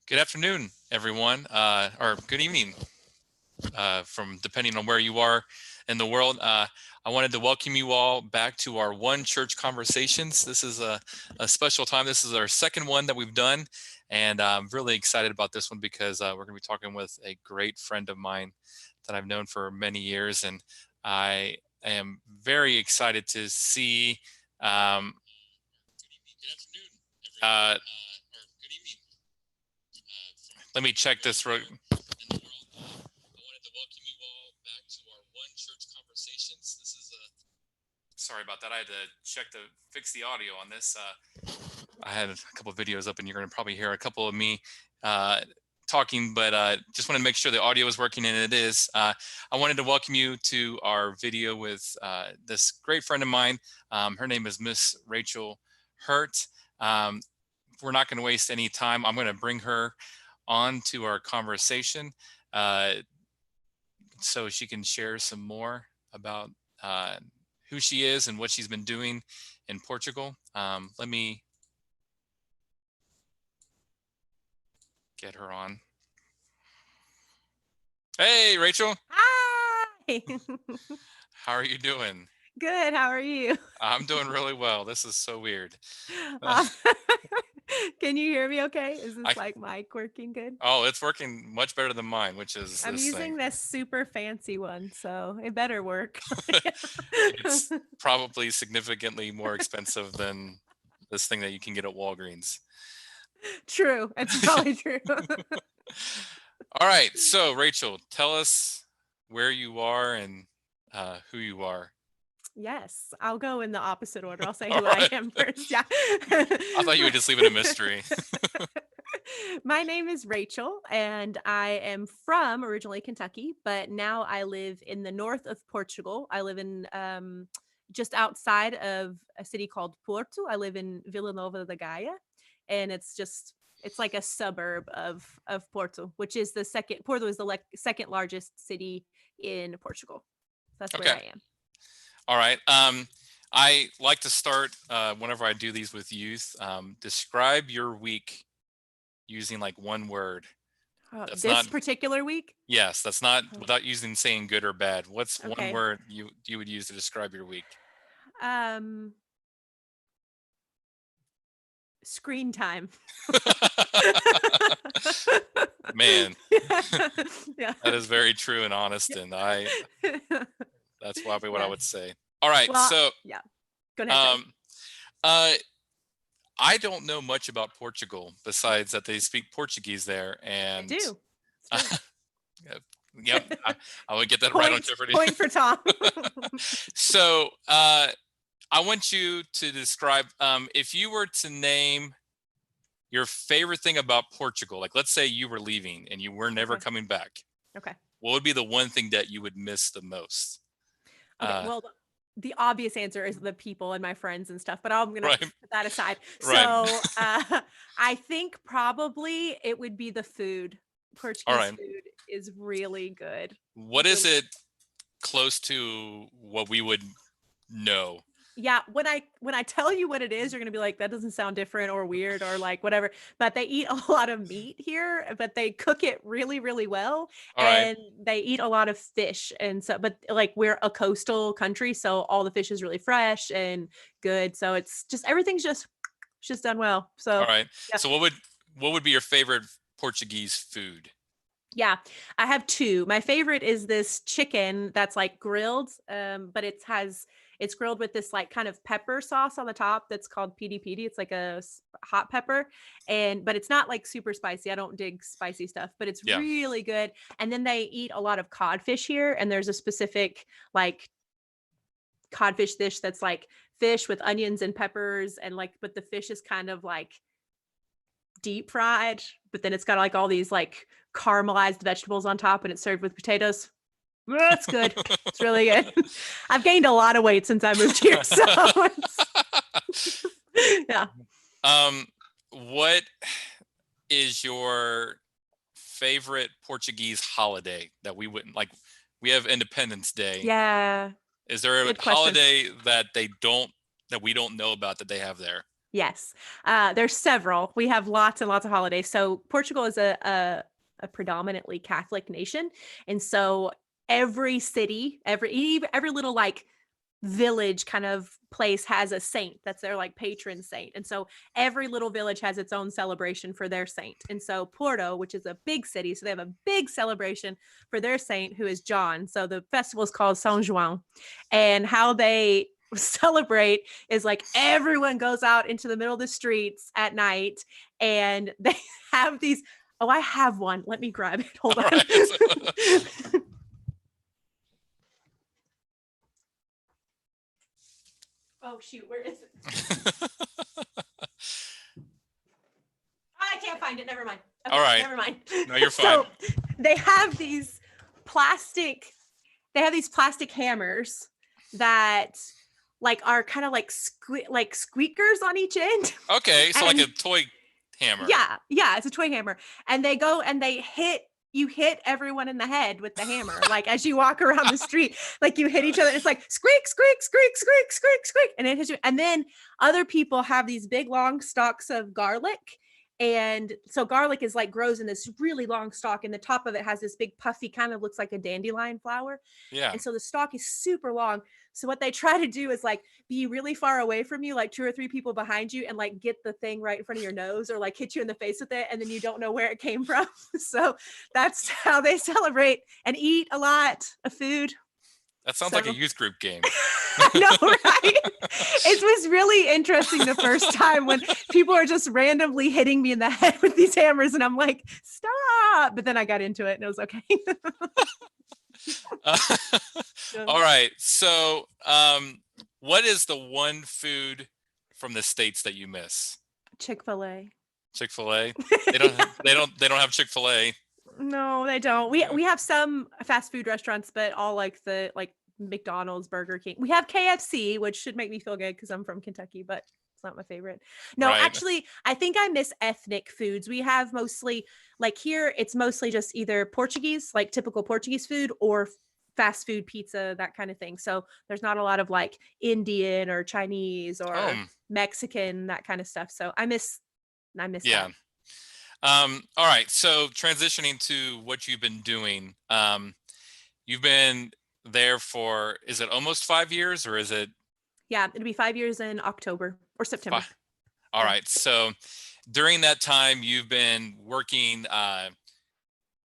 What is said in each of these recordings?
Good afternoon, everyone, or good evening, from depending on where you are in the world. I wanted to welcome you all back to our One Church Conversations. This is a special time. This is our second one that we've done, and I'm really excited about this one because we're going to be talking with a great friend of mine that I've known for many years, and I am very excited to see. Um, uh, Let me check this. I wanted to welcome you all back to our One Church Conversations. This is sorry about that. I had to check to fix the audio on this. I had a couple of videos up, and you're going to probably hear a couple of me talking, but just wanted to make sure the audio is working, and it is. I wanted to welcome you to our video with this great friend of mine. Her name is Miss Rachael Hurt. We're not going to waste any time. I'm going to bring her on to our conversation so she can share some more about who she is and what she's been doing in Portugal. Let me get her on. Hey, Rachael. Hi. How are you doing? Good. How are you? I'm doing really well. This is so weird. Uh, can you hear me okay? Is I, this like mic working good? oh, it's working much better than mine, which is I'm this thing. using this super fancy one, so it better work. It's probably significantly more expensive than this thing that you can get at Walgreens. True. It's probably true. All right. So, Rachael, tell us where you are and who you are. Yes, I'll go in the opposite order. I'll say All who I right. am first. Yeah. I thought you would just leave it a mystery. My name is Rachael, and I am from originally Kentucky, but now I live in the north of Portugal. I live in just outside of a city called Porto. I live in Vila Nova da Gaia, and it's like a suburb of Porto, which is the second. Porto is the second largest city in Portugal. That's where Okay. I am. All right. I like to start whenever I do these with youth. Describe your week using like one word. That's not, This particular week, yes, that's not without using saying good or bad. What's one okay. word you would use to describe your week? Um, Screen time. Man, Yeah. that is very true and honest, and Yeah. that's probably what I would Yes. say. All right, Well, so yeah. Go ahead, sorry. um, uh, I don't know much about Portugal besides that they speak Portuguese there, They and do. It's true. yep, I would get that right on Point Jeopardy. point for Tom. So I want you to describe if you were to name your favorite thing about Portugal. Like, let's say you were leaving and you were never Okay. coming back. Okay. What would be the one thing that you would miss the most? Okay. Uh, Well, the obvious answer is the people and my friends and stuff, but I'm gonna right, put that aside. right. So I think probably it would be the food. All Portuguese right. food is really good. What is Really. it close to what we would know? Yeah, when I tell you what it is, you're gonna be like, that doesn't sound different or weird or like whatever. But they eat a lot of meat here, but they cook it really, really well, All right. and they eat a lot of fish. And so, but like we're a coastal country, so all the fish is really fresh and good. So it's just done well. All So right. yeah. So what would be your favorite Portuguese food? Yeah, I have 2. My favorite is this chicken that's, like, grilled, but it's grilled with this, like, kind of pepper sauce on the top that's called piri piri. It's like a hot pepper, but it's not, like, super spicy. I don't dig spicy stuff, but it's Yeah. really good, and then they eat a lot of codfish here, and there's a specific, like, codfish dish that's, like, fish with onions and peppers and, like but the fish is kind of, like, deep fried, but then it's got like all these like caramelized vegetables on top and it's served with potatoes. It's good. It's really good. I've gained a lot of weight since I moved here. So yeah. What is your favorite Portuguese holiday that we wouldn't like? We have Independence Day. Yeah. Is there a Good question. holiday that we don't know about that they have there? Yes. There's several. We have lots and lots of holidays. So Portugal is a predominantly Catholic nation. And so every city, every little like village kind of place has a saint that's their like patron saint. And so every little village has its own celebration for their saint. And so Porto, which is a big city, so they have a big celebration for their saint, who is John. So the festival is called São João. And how they celebrate is like everyone goes out into the middle of the streets at night and they have these. Oh, I have one. Let me grab it. Hold on. Right. Oh shoot, where is it? I can't find it. Never mind. Okay, All right. Never mind. No, you're fine. So they have these plastic hammers that like are kind of like squeakers on each end. Okay, so And like a toy hammer. Yeah, it's a toy hammer. And they go and they hit everyone in the head with the hammer. Like as you walk around the street, like you hit each other. It's like squeak, squeak, squeak, squeak, squeak, squeak. And it hits you. And then other people have these big long stalks of garlic. And so garlic is like grows in this really long stalk, and the top of it has this big puffy, kind of looks like a dandelion flower. Yeah. And so the stalk is super long. So what they try to do is like be really far away from you, like 2 or 3 people behind you, and like get the thing right in front of your nose or like hit you in the face with it. And then you don't know where it came from. So that's how they celebrate and eat a lot of food. That sounds like a youth group game. I know, right? It was really interesting the first time when people are just randomly hitting me in the head with these hammers, and I'm like, stop. But then I got into it and it was okay. All right. So, what is the one food from the States that you miss? Chick-fil-A. Chick-fil-A? They don't have Chick-fil-A. No, they don't. We have some fast food restaurants, but all like the like McDonald's, Burger King. We have KFC, which should make me feel good because I'm from Kentucky, but it's not my favorite. No, Right. actually, I think I miss ethnic foods. We have mostly like here, it's mostly just either Portuguese, like typical Portuguese food, or fast food pizza, that kind of thing. So there's not a lot of like Indian or Chinese or Oh, Mexican, that kind of stuff. So I miss yeah. that. All right. So transitioning to what you've been doing, you've been there for, is it almost 5 years or is it? Yeah, it'll be 5 years in October or September. All right. So during that time, you've been working,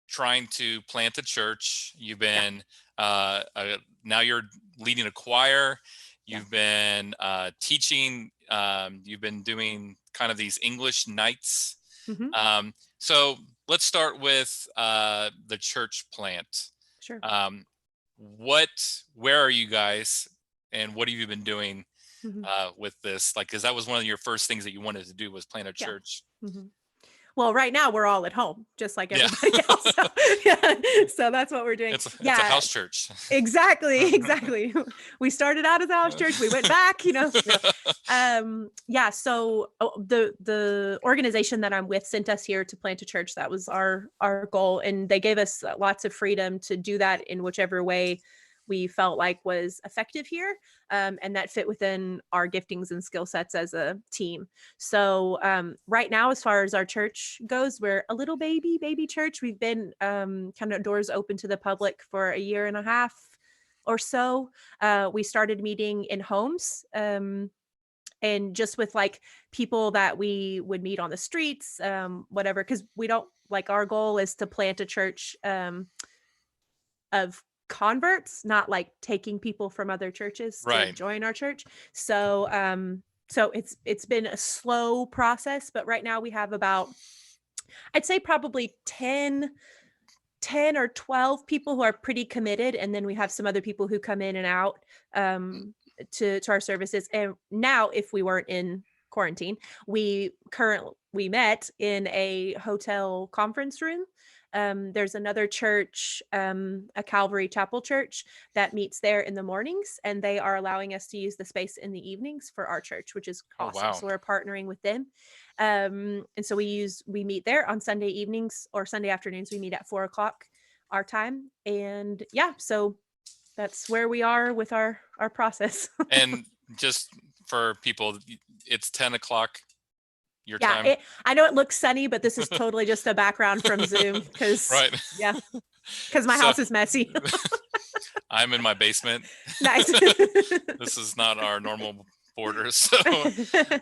trying to plant a church. You've been, now you're leading a choir. You've been teaching. You've been doing kind of these English nights. Mm-hmm. So let's start with the church plant. Sure. Where are you guys, and what have you been doing Mm-hmm. with this? Like, because that was one of your first things that you wanted to do, was plant a church. Mm-hmm. Well, right now we're all at home, just like everybody else. So, so that's what we're doing. It's a house church. Exactly. We started out as a house church. We went back, Yeah. So the organization that I'm with sent us here to plant a church. That was our goal, and they gave us lots of freedom to do that in whichever way we felt like was effective here, and that fit within our giftings and skill sets as a team. So right now, as far as our church goes, we're a little baby church. We've been kind of doors open to the public for 1.5 years or so. We started meeting in homes, and just with like people that we would meet on the streets, whatever, because we don't like, our goal is to plant a church of converts, not like taking people from other churches to join our church. So so it's been a slow process, but right now we have about, I'd say probably 10 or 12 people who are pretty committed, and then we have some other people who come in and out to our services. And now, if we weren't in quarantine, we met in a hotel conference room. There's another church, a Calvary Chapel church, that meets there in the mornings, and they are allowing us to use the space in the evenings for our church, which is awesome. Wow. So we're partnering with them. And so we meet there on Sunday evenings, or Sunday afternoons. We meet at 4:00 our time. And yeah, so that's where we are with our process. And just for people, it's 10 o'clock your Yeah, time. I know it looks sunny, but this is totally just a background from Zoom because, Right. yeah, because my So house is messy. I'm in my basement. Nice. This is not our normal border.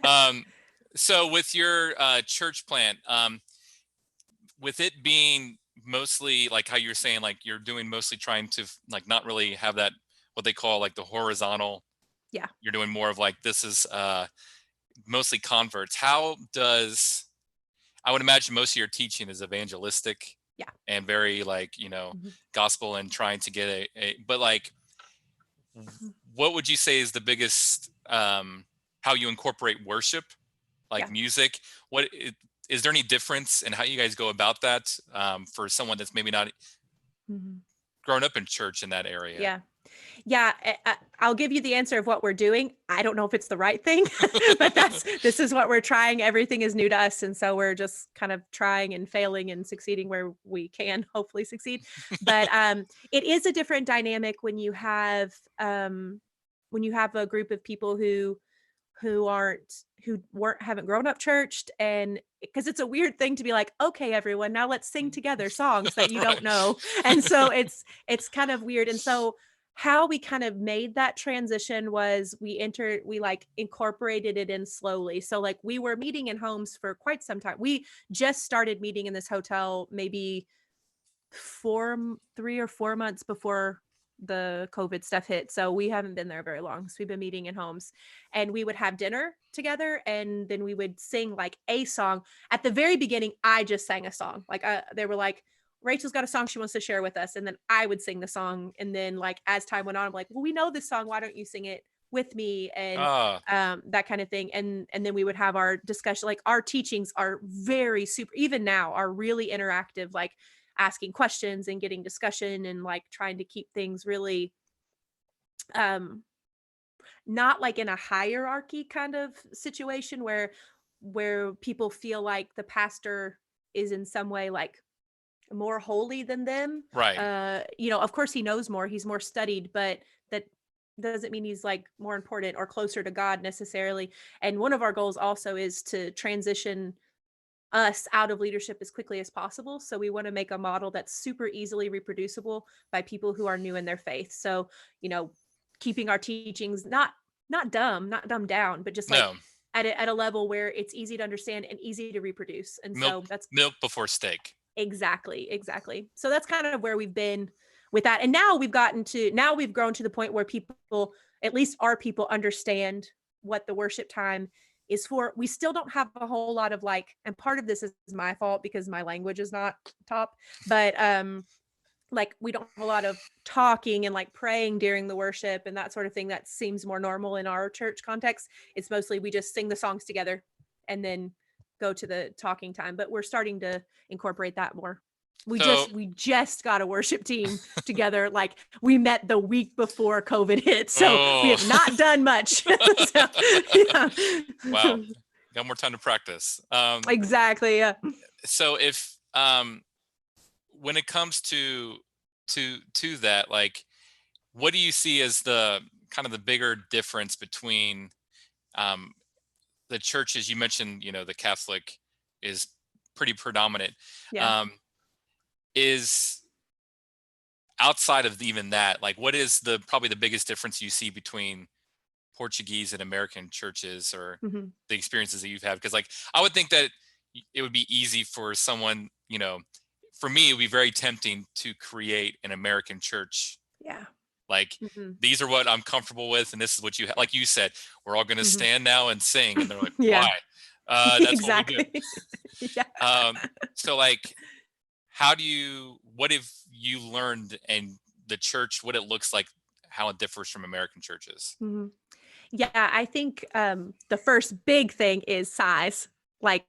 Um, so with your church plant, with it being mostly like how you were saying, like you're doing mostly trying to like not really have that what they call like the horizontal. Yeah. You're doing more of like this is mostly converts. How does I would imagine most of your teaching is evangelistic Yeah. and very like Mhm. gospel and trying to get but like what would you say is the biggest how you incorporate worship like Yeah. music is there any difference in how you guys go about that for someone that's maybe not Mhm. grown up in church in that area? Yeah. Yeah, I'll give you the answer of what we're doing. I don't know if it's the right thing, but this is what we're trying. Everything is new to us, and so we're just kind of trying and failing and succeeding where we can hopefully succeed. But it is a different dynamic when you have a group of people who weren't haven't grown up churched, and because it's a weird thing to be like, okay, everyone, now let's sing together songs that you don't Right. know, and so it's kind of weird. And so how we kind of made that transition was we like incorporated it in slowly. So like we were meeting in homes for quite some time. We just started meeting in this hotel maybe 3 or 4 months before the COVID stuff hit. So we haven't been there very long. So we've been meeting in homes, and we would have dinner together, and then we would sing like a song. At the very beginning, I just sang a song. Like they were like, Rachel's got a song she wants to share with us. And then I would sing the song. And then like as time went on, I'm like, well, we know this song. Why don't you sing it with me? And Ah, that kind of thing. And then we would have our discussion. Like our teachings are very super, even now are really interactive, like asking questions and getting discussion and like trying to keep things really um not like in a hierarchy kind of situation where people feel like the pastor is in some way like more holy than them. right. Of course he knows more, he's more studied, but that doesn't mean he's like more important or closer to God necessarily. And one of our goals also is to transition us out of leadership as quickly as possible. So we want to make a model that's super easily reproducible by people who are new in their faith. So, keeping our teachings not dumb, not dumbed down, but just like No, at a level where it's easy to understand and easy to reproduce. And milk so that's milk before steak. exactly. So that's kind of where we've been with that. And now we've grown to the point where people, at least our people, understand what the worship time is for. We still don't have a whole lot of like, and part of this is my fault because my language is not top, but like we don't have a lot of talking and like praying during the worship and that sort of thing. That seems more normal in our church context. It's mostly we just sing the songs together and then go to the talking time, but we're starting to incorporate that more. we So just we just got a worship team together. Like we met the week before COVID hit, so we oh have not done much. So yeah. wow, got more time to practice. Exactly, yeah. So if when it comes to that, like what do you see as the kind of the bigger difference between um, the churches? You mentioned, the Catholic is pretty predominant. Yeah. Um, is outside of even that, like what is the probably the biggest difference you see between Portuguese and American churches or Mhm. the experiences that you've had? Because like I would think that it would be easy for someone, for me, it would be very tempting to create an American church. Yeah. Like Mhm. these are what I'm comfortable with, and this is what like you said, we're all going to Mhm. stand now and sing, and they're like, why? Yeah. That's what we do. Exactly. Yeah. Um, so like, what have you learned in the church? What it looks like, how it differs from American churches? Mhm. Yeah, I think, the first big thing is size. Like,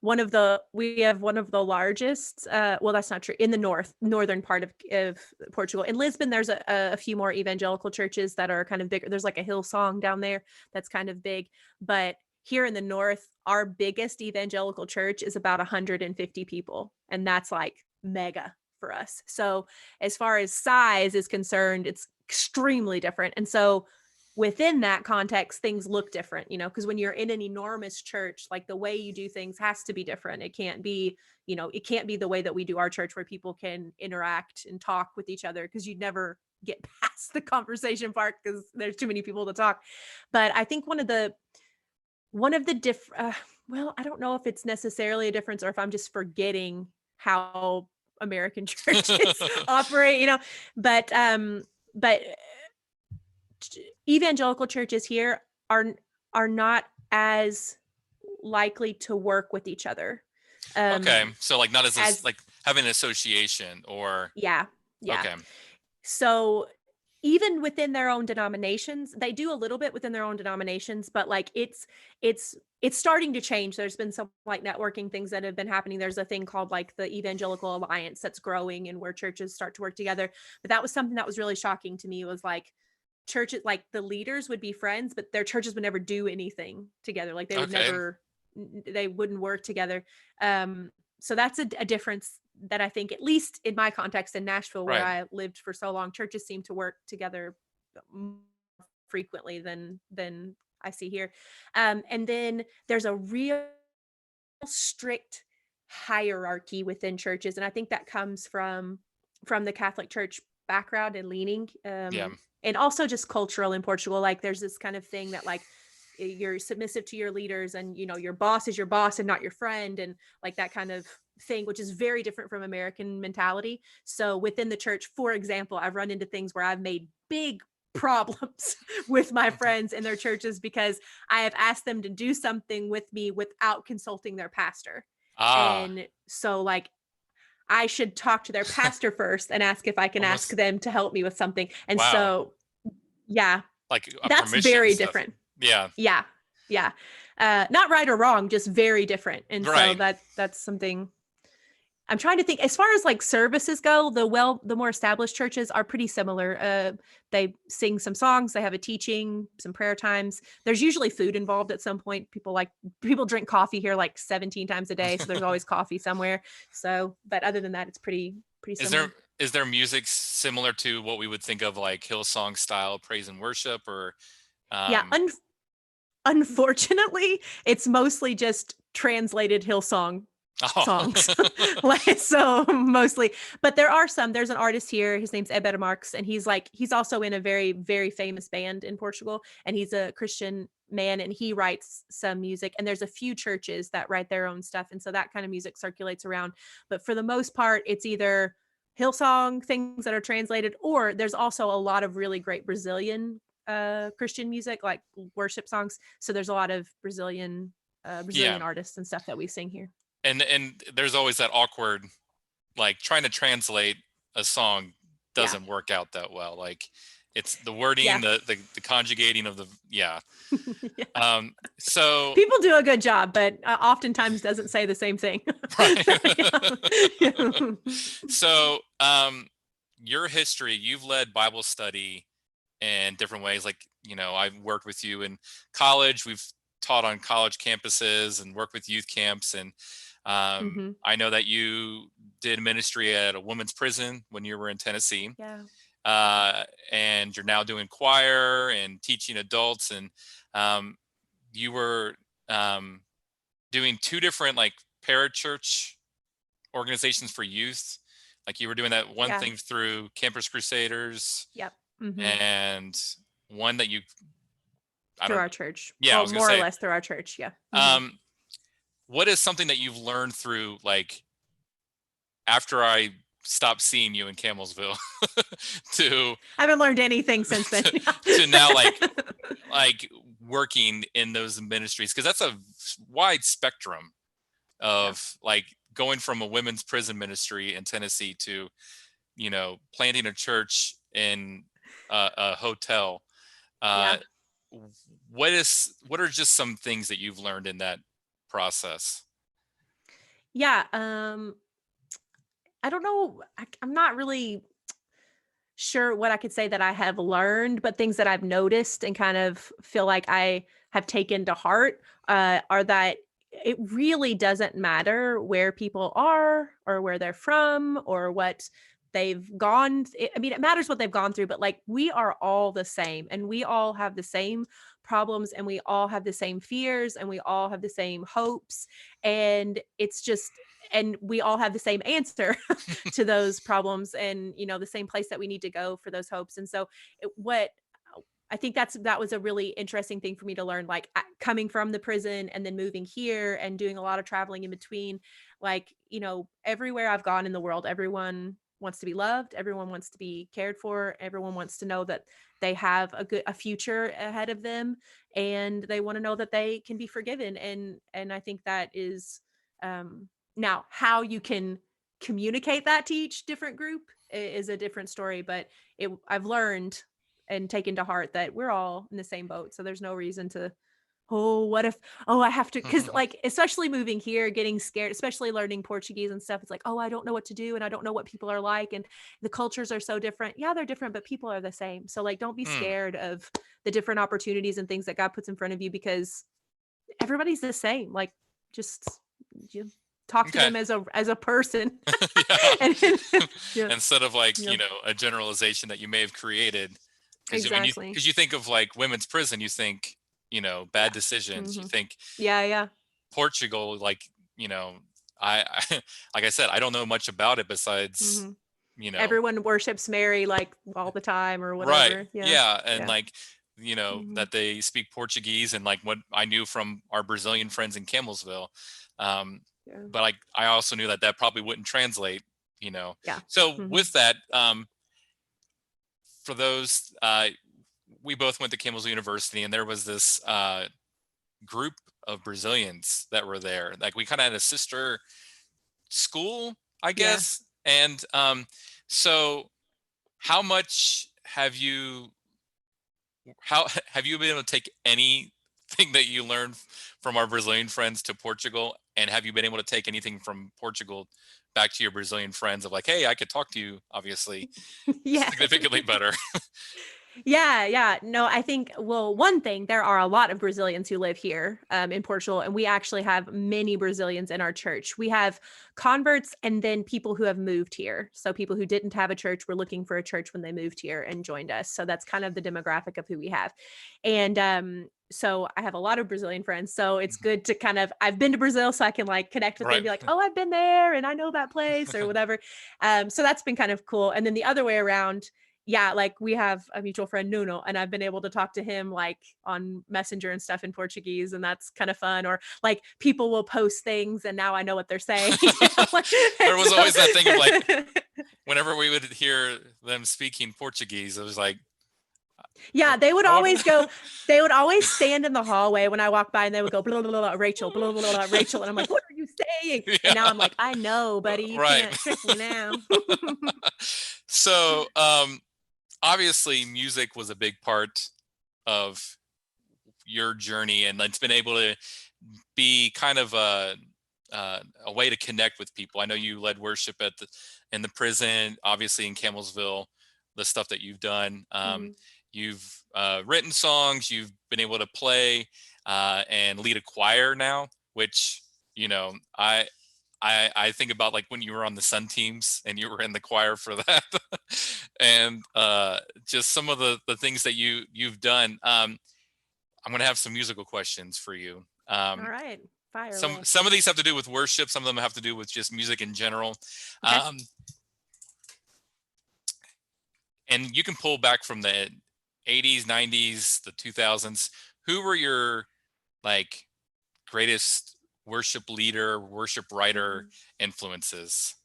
we have one of the largest, well, that's not true, in the northern part of Portugal. In Lisbon, there's a few more evangelical churches that are kind of bigger. There's like a Hillsong down there that's kind of big, but here in the north, our biggest evangelical church is about 150 people, and that's like mega for us. So, as far as size is concerned, it's extremely different. And so within that context, things look different, because when you're in an enormous church, like the way you do things has to be different. It can't be, it can't be the way that we do our church where people can interact and talk with each other, because you'd never get past the conversation part because there's too many people to talk. But I think one of the well, I don't know if it's necessarily a difference or if I'm just forgetting how American churches operate, but evangelical churches here are not as likely to work with each other. Okay, so like not As like having an association or Yeah, yeah. okay, So even within their own denominations, they do a little bit within their own denominations, but like it's it's starting to change. There's been some like networking things that have been happening. There's a thing called like the Evangelical Alliance that's growing and where churches start to work together. But that was something that was really shocking to me, was like churches, like the leaders would be friends, but their churches would never do anything together. Like okay, they wouldn't work together. So that's a difference that I think, at least in my context in Nashville, where right, I lived for so long, churches seem to work together more frequently than I see here. And then there's a real strict hierarchy within churches, and I think that comes from the Catholic Church background and leaning, yeah, and also just cultural in Portugal. Like there's this kind of thing that like you're submissive to your leaders, and your boss is your boss and not your friend, and like that kind of thing, which is very different from American mentality. So within the church, for example, I've run into things where I've made big problems with my friends in their churches because I have asked them to do something with me without consulting their pastor. ah, And so like I should talk to their pastor first and ask if I can ask almost them to help me with something. And wow, so yeah, like a that's permission and very stuff. different. Yeah, Yeah. Yeah. Not right or wrong, just very different. And so right, that's something I'm trying to think. As far as like services go, the more established churches are pretty similar. They sing some songs, they have a teaching, some prayer times. There's usually food involved at some point. People drink coffee here like 17 times a day, so there's always coffee somewhere. So, but other than that, it's pretty is similar. there music similar to what we would think of like Hillsong style praise and worship or Yeah, um unfortunately, it's mostly just translated Hillsong oh songs. Like so mostly, but there's an artist here, his name's Ed Marks, and he's also in a very, very famous band in Portugal, and he's a Christian man, and he writes some music, and there's a few churches that write their own stuff, and so that kind of music circulates around. But for the most part, it's either Hillsong things that are translated, or there's also a lot of really great Brazilian Christian music, like worship songs. So there's a lot of yeah, Brazilian artists and stuff that we sing here. and there's always that awkward like trying to translate a song Yeah. doesn't work out that well. Like it's the Yeah. wording, the conjugating of the yeah. Yeah. So People do a good job, but oftentimes doesn't say the same thing. right. Yeah. So your history, you've led Bible study in different ways. Like, I've worked with you in college. We've taught on college campuses and worked with youth camps. And Hmm. I know that you did ministry at a women's prison when you were in Tennessee. Yeah. Uh, and you're now doing choir and teaching adults. And um, you were um, doing two different like parachurch organizations for youth. Like you were doing that one Yeah. thing through Campus Crusaders Yep. Hmm. and one that I Through don't, our church. yeah, I Well, was gonna more or say, less through our church. Yeah. Hmm. um, what is something that you've learned through like after I stopped seeing you in Camelsville to, I haven't learned anything since then. to now like working in those ministries? Cause that's a wide spectrum Yeah. of like going from a women's prison ministry in Tennessee to, planting a church in a hotel. Uh, Yeah. what are just some things that you've learned in that process? Yeah. I don't know. I'm not really sure what I could say that I have learned, but things that I've noticed and kind of feel like I have taken to heart are that it really doesn't matter where people are or where they're from or what they've gone, I mean, it matters what they've gone through, but like we are all the same and we all have the same problems and we all have the same fears and we all have the same hopes. And it's just, and we all have the same answer to those problems and, you know, the same place that we need to go for those hopes. And so what I think that was a really interesting thing for me to learn, like coming from the prison and then moving here and doing a lot of traveling in between. Like, you know, everywhere I've gone in the world, everyone wants to be loved. Everyone wants to be cared for. Everyone wants to know that they have a future ahead of them, and they want to know that they can be forgiven. And I think that is, now how you can communicate that to each different group is a different story. But I've learned and taken to heart that we're all in the same boat. So there's no reason to, oh, what if, oh, I have to, because like, especially moving here, getting scared, especially learning Portuguese and stuff. It's like, oh, I don't know what to do. And I don't know what people are like. And the cultures are so different. Yeah, they're different, but people are the same. So like, don't be scared of the different opportunities and things that God puts in front of you, because everybody's the same. Like, just you talk to them as a person. And, yeah. Instead of like, Yeah. you know, a generalization that you may have created. Exactly. Because you think of like women's prison, you think, you know, bad decisions. You think Yeah. Portugal, like, you know, I like I said, I don't know much about it besides, you know, everyone worships Mary like all the time or right. whatever. Yeah. And Yeah. like, you know, that they speak Portuguese, and like what I knew from our Brazilian friends in Camelsville. But like, I also knew that that probably wouldn't translate, you know. Yeah. So with that, for those, we both went to Camelsville University, and there was this group of Brazilians that were there. Like, we kind of had a sister school, I guess. And so how much have you been able to take anything that you learned from our Brazilian friends to Portugal? And have you been able to take anything from Portugal back to your Brazilian friends of like, hey, I could talk to you, obviously, significantly better? Yeah. No, I think, well, one thing, there are a lot of Brazilians who live here in Portugal, and we actually have many Brazilians in our church. We have converts and then people who have moved here. So people who didn't have a church were looking for a church when they moved here and joined us. So that's kind of the demographic of who we have. And so I have a lot of Brazilian friends. So it's good to kind of, I've been to Brazil, so I can like connect with them and be like, oh, I've been there and I know that place or whatever. So that's been kind of cool. And then the other way around, yeah, like we have a mutual friend, Nuno, and I've been able to talk to him like on Messenger and stuff in Portuguese, and that's kind of fun. Or like people will post things and now I know what they're saying. There was always that thing of like, whenever we would hear them speaking Portuguese, it was like, yeah, they would always stand in the hallway when I walk by and they would go, blah, blah, blah, Rachael, blah, blah, blah, Rachael. And I'm like, what are you saying? Yeah. And now I'm like, I know, buddy, you can't trick me now. So, obviously music was a big part of your journey, and it's been able to be kind of a way to connect with people. I know you led worship in the prison, obviously in Camelsville, the stuff that you've done. You've written songs, you've been able to play and lead a choir now, which, you know, I think about like when you were on the Sun teams and you were in the choir for that. And just some of the things that you've done. I'm going to have some musical questions for you. All right. Fire away. Some of these have to do with worship. Some of them have to do with just music in general. Okay. And you can pull back from the 80s, 90s, the 2000s. Who were your like greatest worship leader, worship writer influences?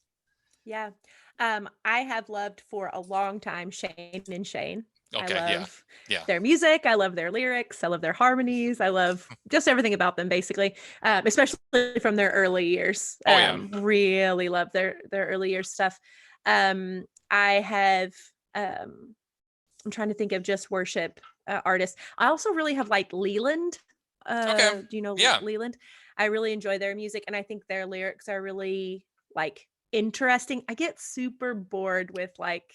Yeah. I have loved for a long time Shane and Shane. Okay, I love yeah. their music. I love their lyrics. I love their harmonies. I love just everything about them, basically, especially from their early years. Really love their early years stuff. I have, I'm trying to think of just worship artists. I also really have like Leland. Do you know Leland? I really enjoy their music, and I think their lyrics are really like interesting. I get super bored with like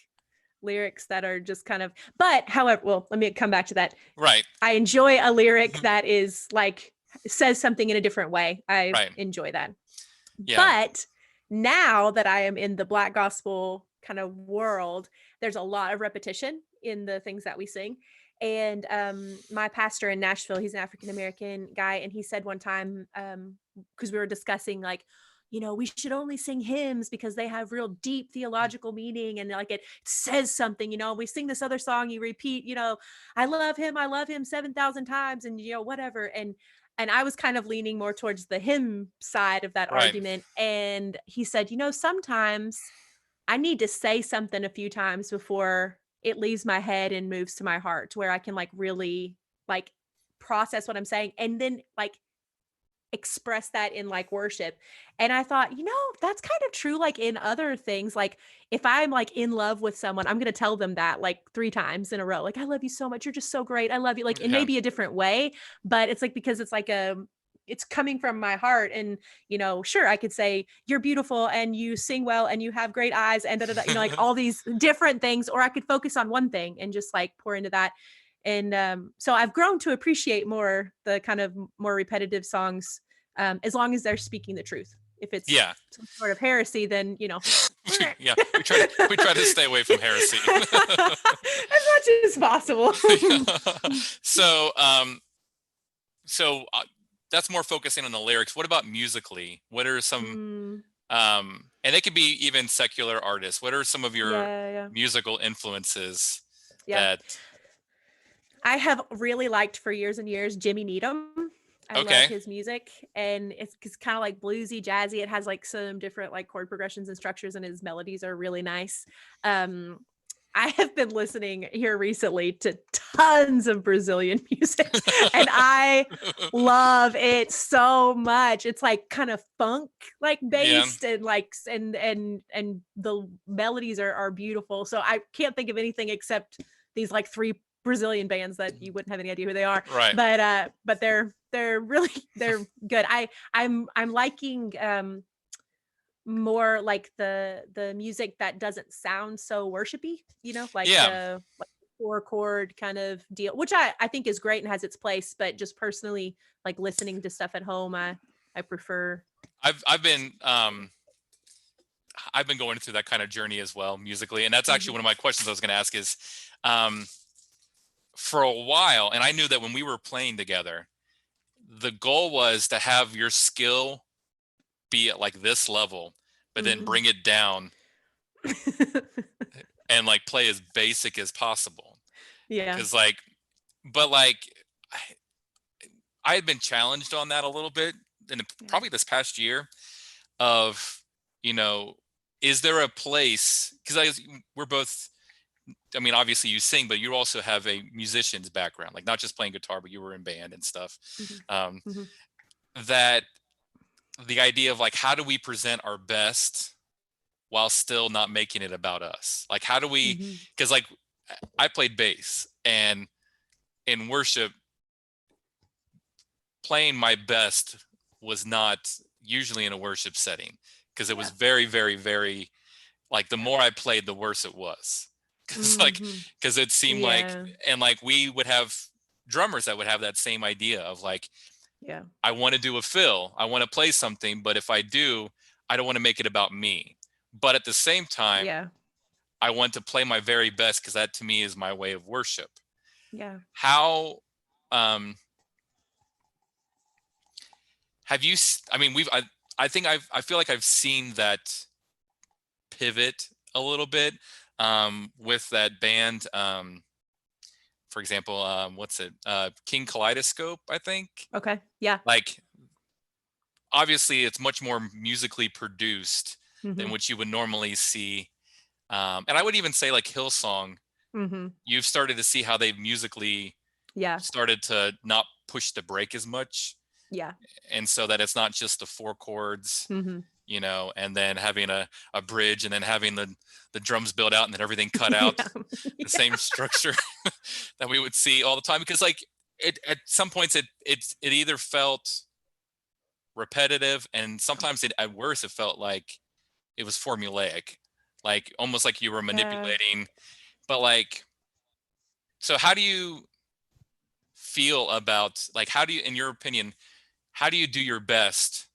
lyrics that are just kind of, but however, well, let me come back to that. Right. I enjoy a lyric that is like says something in a different way. I enjoy that. Yeah. But now that I am in the Black gospel kind of world, there's a lot of repetition in the things that we sing. And my pastor in Nashville, he's an African American guy, and he said one time, because we were discussing like, we should only sing hymns because they have real deep theological meaning, and like it says something. We sing this other song, you repeat, I love him 7,000 times, and whatever. And I was kind of leaning more towards the hymn side of that Right. argument. And he said, sometimes I need to say something a few times before it leaves my head and moves to my heart, to where I can like really like process what I'm saying and then like express that in like worship. And I thought, that's kind of true like in other things. Like if I'm like in love with someone, I'm going to tell them that like 3 times in a row. Like I love you so much. You're just so great. I love you. Like it may Yeah. be a different way, but it's like because it's like it's coming from my heart. And sure, I could say you're beautiful and you sing well and you have great eyes and da, da, da, like all these different things, or I could focus on one thing and just like pour into that. And so I've grown to appreciate more the kind of more repetitive songs, as long as they're speaking the truth. If it's Yeah. some sort of heresy, then Yeah. We try to stay away from heresy. as much as possible. So that's more focusing on the lyrics. What about musically? What are some and they could be even secular artists. What are some of your Yeah. musical influences Yeah. that I have really liked for years and years Jimmy Needham. I love okay. his music, and it's kind of like bluesy, jazzy. It has like some different like chord progressions and structures, and his melodies are really nice. I have been listening here recently to tons of Brazilian music, and I love it so much. It's like kind of funk like Yeah. based, and like and the melodies are beautiful. So I can't think of anything except these like 3 Brazilian bands that you wouldn't have any idea who they are. Right. But they're really they're good. I'm liking more like the music that doesn't sound so worshipy, like Yeah. the like 4 chord kind of deal, which I think is great and has its place, but just personally like listening to stuff at home, I prefer. I've been going through that kind of journey as well musically, and that's actually Mhm. one of my questions I was going to ask is for a while, and I knew that when we were playing together, the goal was to have your skill be at like this level, but then Mhm. bring it down and like play as basic as possible. Yeah. Cause like, but like, I had been challenged on that a little bit in Yeah. probably this past year of, you know, is there a place? Because we're both, I mean, obviously you sing, but you also have a musician's background, like not just playing guitar, but you were in band and stuff. Mhm. Um, Mhm. that the idea of like, how do we present our best while still not making it about us? Like, how do we, Mhm. because like I played bass, and in worship, playing my best was not usually in a worship setting because it was Yeah. very, very, very like the Yeah. more I played, the worse it was. Because like, Mhm. because it seemed like, Yeah. and like we would have drummers that would have that same idea of like, Yeah. I want to do a fill, I want to play something, but if I do, I don't want to make it about me. But at the same time, Yeah. I want to play my very best because that to me is my way of worship. Yeah. How um have you I mean I think I feel like I've seen that pivot a little bit with that band, for example, what's it, King Kaleidoscope, I think. Okay. Yeah. Like obviously it's much more musically produced than Mhm. what you would normally see, and I would even say like Hillsong, Mhm. you've started to see how they've musically Yeah. started to not push the brake as much, Yeah. and so that it's not just the 4 chords, Mhm. you know, and then having a bridge and then having the drums built out and then everything cut out, Yeah. the Yeah. same structure that we would see all the time. Because like it at some points it either felt repetitive, and sometimes it at worst it felt like it was formulaic, like almost like you were Yeah. manipulating. But like, so how do you feel about like, how do you, in your opinion, how do you do your best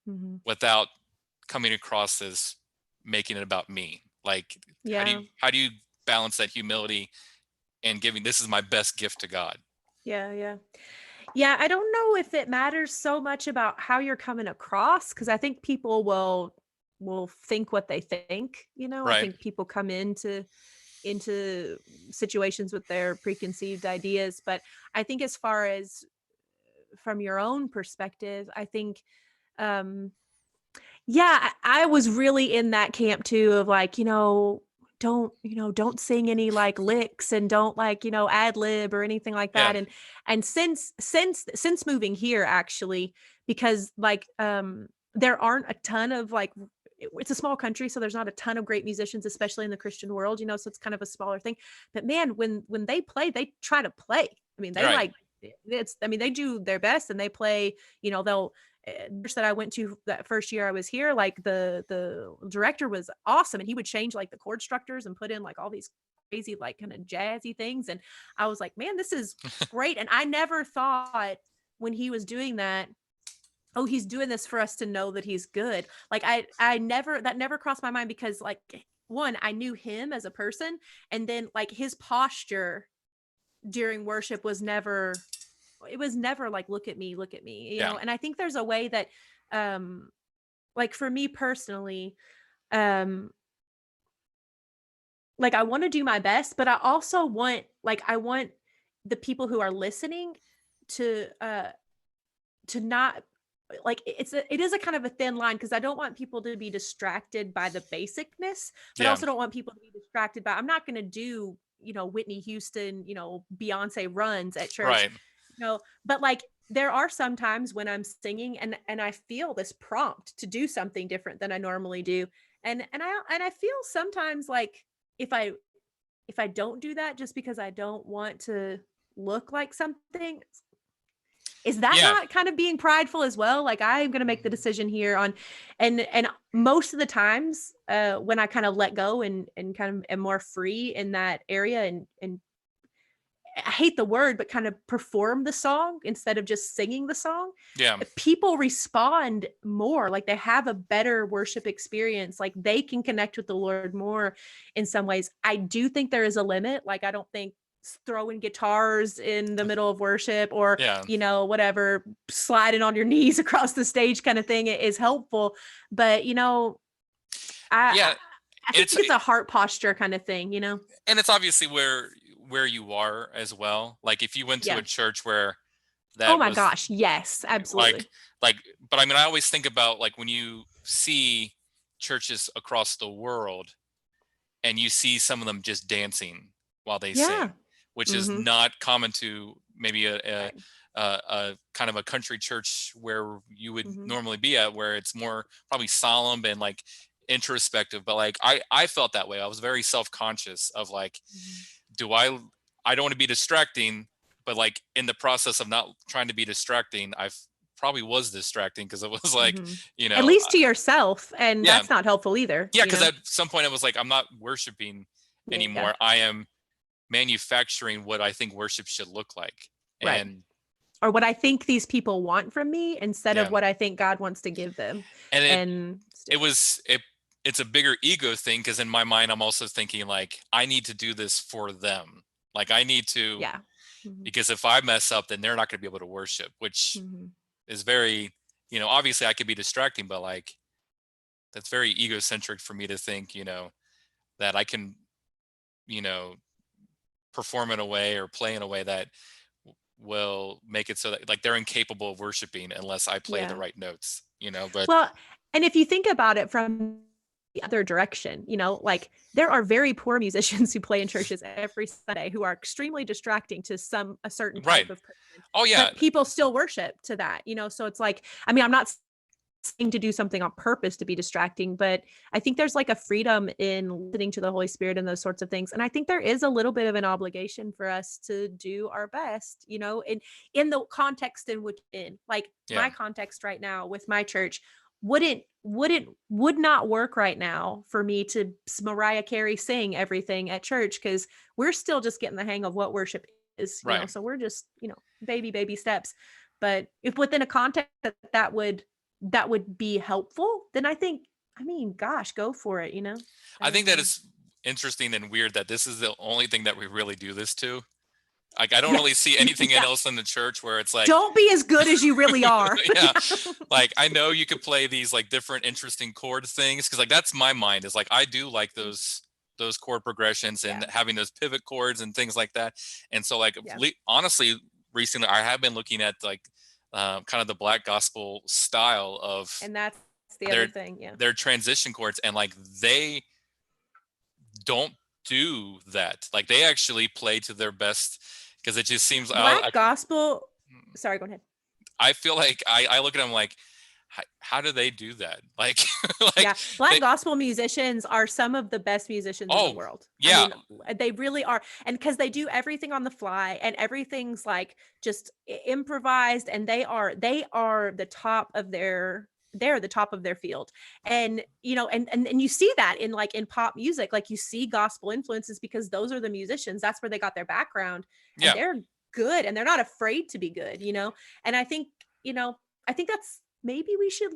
Mhm. without coming across as making it about me? Like, Yeah. how do you balance that humility and giving, this is my best gift to God? Yeah. Yeah. Yeah, I don't know if it matters so much about how you're coming across, because I think people will think what they think, you know? I Right. think people come into situations with their preconceived ideas, but I think as far as from your own perspective, I think um yeah, I was really in that camp too of like, don't sing any like licks and don't like, ad lib or anything like Yeah. that. And since moving here actually, because like there aren't a ton of like it's a small country, so there's not a ton of great musicians, especially in the Christian world, so it's kind of a smaller thing. But man, when they play, they try to play. I mean, they Right. like they do their best and they play, they'll church that I went to that first year I was here, like the director was awesome, and he would change like the chord structures and put in like all these crazy like kind of jazzy things, and I was like, man, this is great. And I never thought when he was doing that, oh, he's doing this for us to know that he's good. Like I never that never crossed my mind, because like one, I knew him as a person, and then like his posture during worship was never, it was never like look at me, Yeah. and I think there's a way that um like for me personally, um like I want to do my best, but I also want, like, I want the people who are listening to not, like, it is a kind of a thin line, because I don't want people to be distracted by the basicness, but I Yeah. also don't want people to be distracted by, I'm not going to do, Whitney Houston, Beyonce runs at church, Right. but like there are some times when I'm singing and I feel this prompt to do something different than I normally do. And I feel sometimes like if I if I don't do that just because I don't want to look like something, is that Yeah. not kind of being prideful as well? Like I'm going to make the decision here on, and most of the times when I kind of let go and kind of am more free in that area, and I hate the word, but kind of perform the song instead of just singing the song, Yeah. people respond more, like they have a better worship experience, like they can connect with the Lord more in some ways. I do think there is a limit. Like I don't think throwing guitars in the middle of worship, or Yeah. whatever, sliding on your knees across the stage kind of thing is helpful. But I Yeah. I think It's it's a heart posture kind of thing. and it's obviously where you are as well. Like if you went to Yeah. a church where Oh that my was gosh, yes, like absolutely. like but I mean, I always think about like when you see churches across the world and you see some of them just dancing while they Yeah. sing, which is Mhm. not common to maybe Right. a kind of a country church where you would Mhm. normally be at, where it's more probably solemn and like introspective. But like I felt that way. I was very self-conscious of like, Mhm. do I don't want to be distracting, but like in the process of not trying to be distracting, probably was distracting because it was like, Mhm. you At know, least to yourself, and yeah, that's not helpful yeah, either. because at some point I was like, I'm not worshiping Yeah. anymore. I am manufacturing what I think worship should look like. Right. And Or what I think these people want from me instead of yeah, what I think God wants to give them. and And it's it different. was it's a bigger ego thing because in my mind I'm also thinking like I need to do this for them. Like I need to, Yeah. Mhm. because if I mess up, then they're not going to be able to worship, which Mhm. is very, obviously I could be distracting, but like that's very egocentric for me to think, that I can, you know, perform in a way or play in a way that will make it so that like they're incapable of worshiping unless I play the Yeah. right notes, but Well, and if you think about it from the other direction, like there are very poor musicians who play in churches every Sunday who are extremely distracting to a certain right. type of person, Oh yeah. but people still worship to that. So it's like, I mean, I'm not saying to do something on purpose to be distracting, but I think there's like a freedom in listening to the Holy Spirit and those sorts of things. And I think there is a little bit of an obligation for us to do our best, in the context in which in like Yeah. my context right now with my church would not work right now for me to Mariah Carey sing everything at church, because we're still just getting the hang of what worship is. Right. So we're just, baby steps. But if within a context that would be helpful, then I think I mean, gosh, go for it, I think that Um, it's interesting and weird that this is the only thing that we really do this to. Like, I don't yeah. really see anything Yeah. else in the church where it's like, Don't be as good as you really are. yeah, Yeah. like I know you could play these like different interesting chord things because like that's my mind is like I do like those chord progressions and Yeah. having those pivot chords and things like that. And so like Yeah. honestly, recently I have been looking at like kind of the black gospel style of And that's the other their thing. Yeah. their transition chords, and like they don't do that. Like they actually play to their best because it just seems Black gospel. Sorry, go ahead. I feel like I look at them like how do they do that? Like like Yeah, Black they gospel musicians are some of the best musicians in the oh world. I yeah mean, they really are. And because they do everything on the fly and everything's like just improvised, and they are the top of their they're the top of their field. And and you see that in like in pop music, like you see gospel influences because those are the musicians. That's where they got their background, and yeah they're good and they're not afraid to be good. And you know, I think that's maybe we should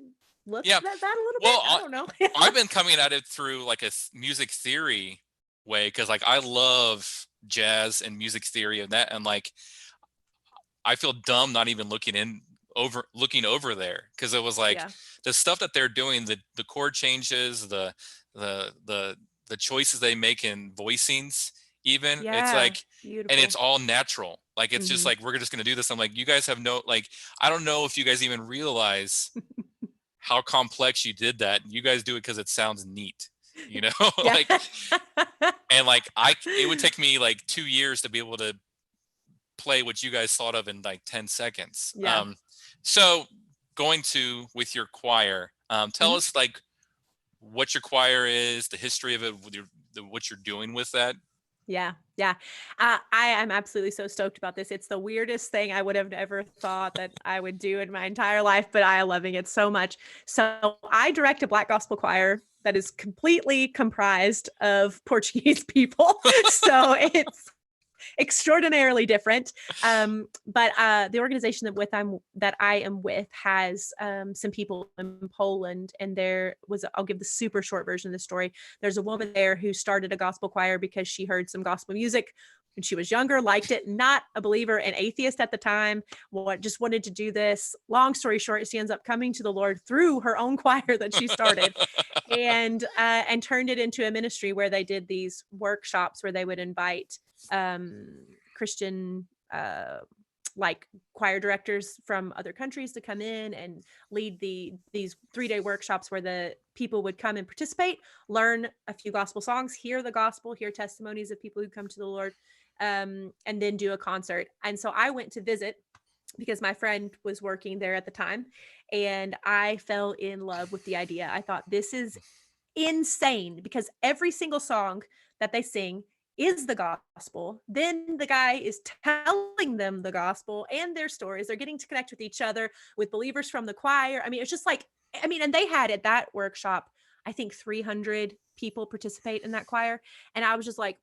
look yeah. at that a little bit. Well, I don't know. I've been coming at it through like a music theory way because like I love jazz and music theory and that, and like I feel dumb not even looking over there because it was like Yeah. the stuff that they're doing, the chord changes, the the the choices they make in voicings, even it's Yeah. like, and it's Beautiful. all natural. Like it's just Mhm. like we're just gonna do this. I'm like, you guys have no like I don't know if you guys even realize how complex you did that. You guys do it because it sounds neat, you know, Yeah. like and like it would take me like 2 years to be able to play what you guys thought of in like 10 seconds. Yeah. So going to with your choir, tell Mhm. us like what your choir is, the history of it, what you're doing with that. Yeah. Yeah. I am absolutely so stoked about this. It's the weirdest thing I would have never thought that I would do in my entire life, but I am loving it so much. So I direct a Black gospel choir that is completely comprised of Portuguese people. So it's extraordinarily different. But the organization that I am with has some people in Poland, and I'll give the super short version of the story. There's a woman there who started a gospel choir because she heard some gospel music when she was younger, liked it, not a believer, an atheist at the time, just wanted to do this. Long story short, she ends up coming to the Lord through her own choir that she started, and turned it into a ministry where they did these workshops where they would invite Christian like choir directors from other countries to come in and lead these 3-day workshops where the people would come and participate, learn a few gospel songs, hear the gospel, hear testimonies of people who come to the Lord, and then do a concert. And so I went to visit because my friend was working there at the time, and I fell in love with the idea. I thought, this is insane, because every single song that they sing is the gospel. Then the guy is telling them the gospel and their stories. They're getting to connect with each other, with believers from the choir. I mean, it's just like, and they had at that workshop, I think 300 people participate in that choir. And I was just like,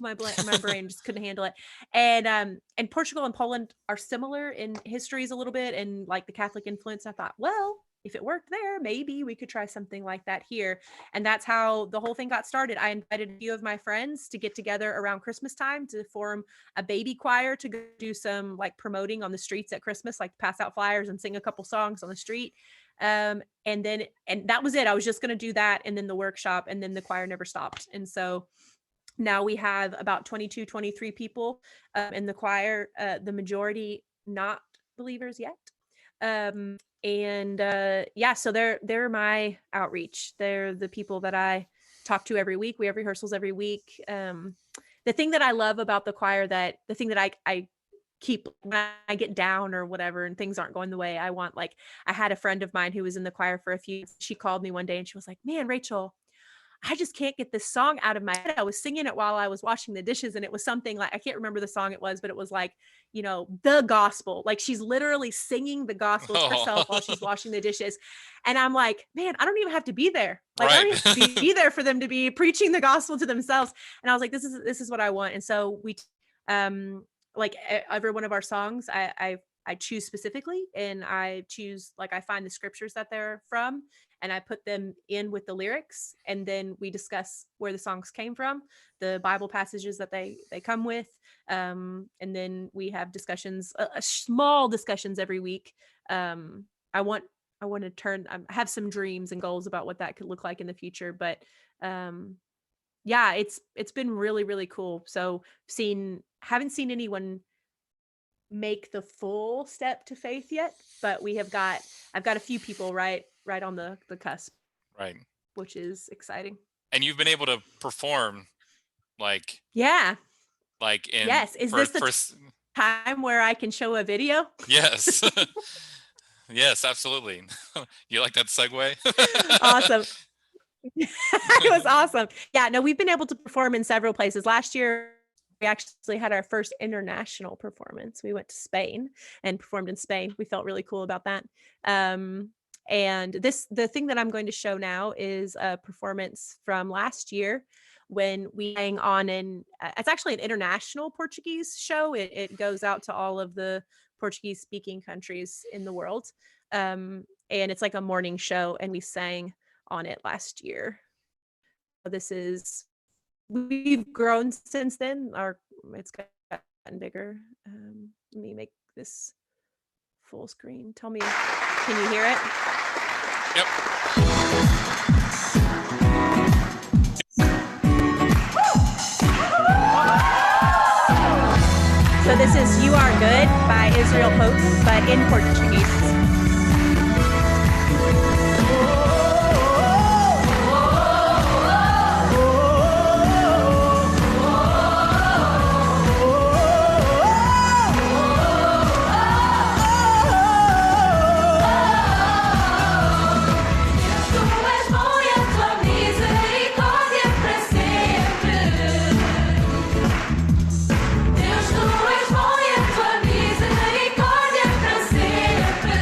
my brain just couldn't handle it. And Portugal and Poland are similar in histories a little bit, and like the Catholic influence. I thought, well, if it worked there, maybe we could try something like that here. And that's how the whole thing got started. I invited a few of my friends to get together around Christmas time to form a baby choir to go do some like promoting on the streets at Christmas, like pass out flyers and sing a couple songs on the street. And that was it. I was just going to do that, and then the workshop, and then the choir never stopped. And so now we have about 22, 23 people in the choir, the majority not believers yet. And yeah, so they're my outreach. They're the people that I talk to every week. We have rehearsals every week. The thing that I love about the choir, the thing that I keep when I get down or whatever and things aren't going the way I want, like I had a friend of mine who was in the choir for a few years. She called me one day and she was like, "Man, Rachel, I just can't get this song out of my head." I was singing it while I was washing the dishes, and it was something like, I can't remember the song it was, but it was like, the gospel. Like she's literally singing the gospel to Oh, herself while she's washing the dishes. And I'm like, man, I don't even have to be there. Like I don't right. even have to be there for them to be preaching the gospel to themselves. And I was like, this is what I want. And so we like every one of our songs, choose specifically, and I choose, like, I find the scriptures that they're from, and I put them in with the lyrics, and then we discuss where the songs came from, the Bible passages that they come with, and then we have discussions, small discussions every week. I want to I have some dreams and goals about what that could look like in the future, but yeah, it's been really, really cool. So haven't seen anyone make the full step to faith yet, but I've got a few people right on the cusp, Right. which is exciting. And you've been able to perform like Yeah. in Yes. Is this the time where I can show a video? Yes. Yes, absolutely. You like that segue? Awesome. It was awesome. Yeah, no, we've been able to perform in several places. Last year, we actually had our first international performance. We went to Spain and performed in Spain. We felt really cool about that. And the thing that I'm going to show now is a performance from last year when we sang on it's actually an international Portuguese show. It goes out to all of the Portuguese speaking countries in the world. And it's like a morning show, and we sang on it last year. We've grown since then. It's gotten bigger. Let me make this full screen. Tell me, can you hear it? Yep. So this is "You Are Good" by Israel Houghton, but in Portuguese. Deus, tu és bom e a tua misericórdia para sempre.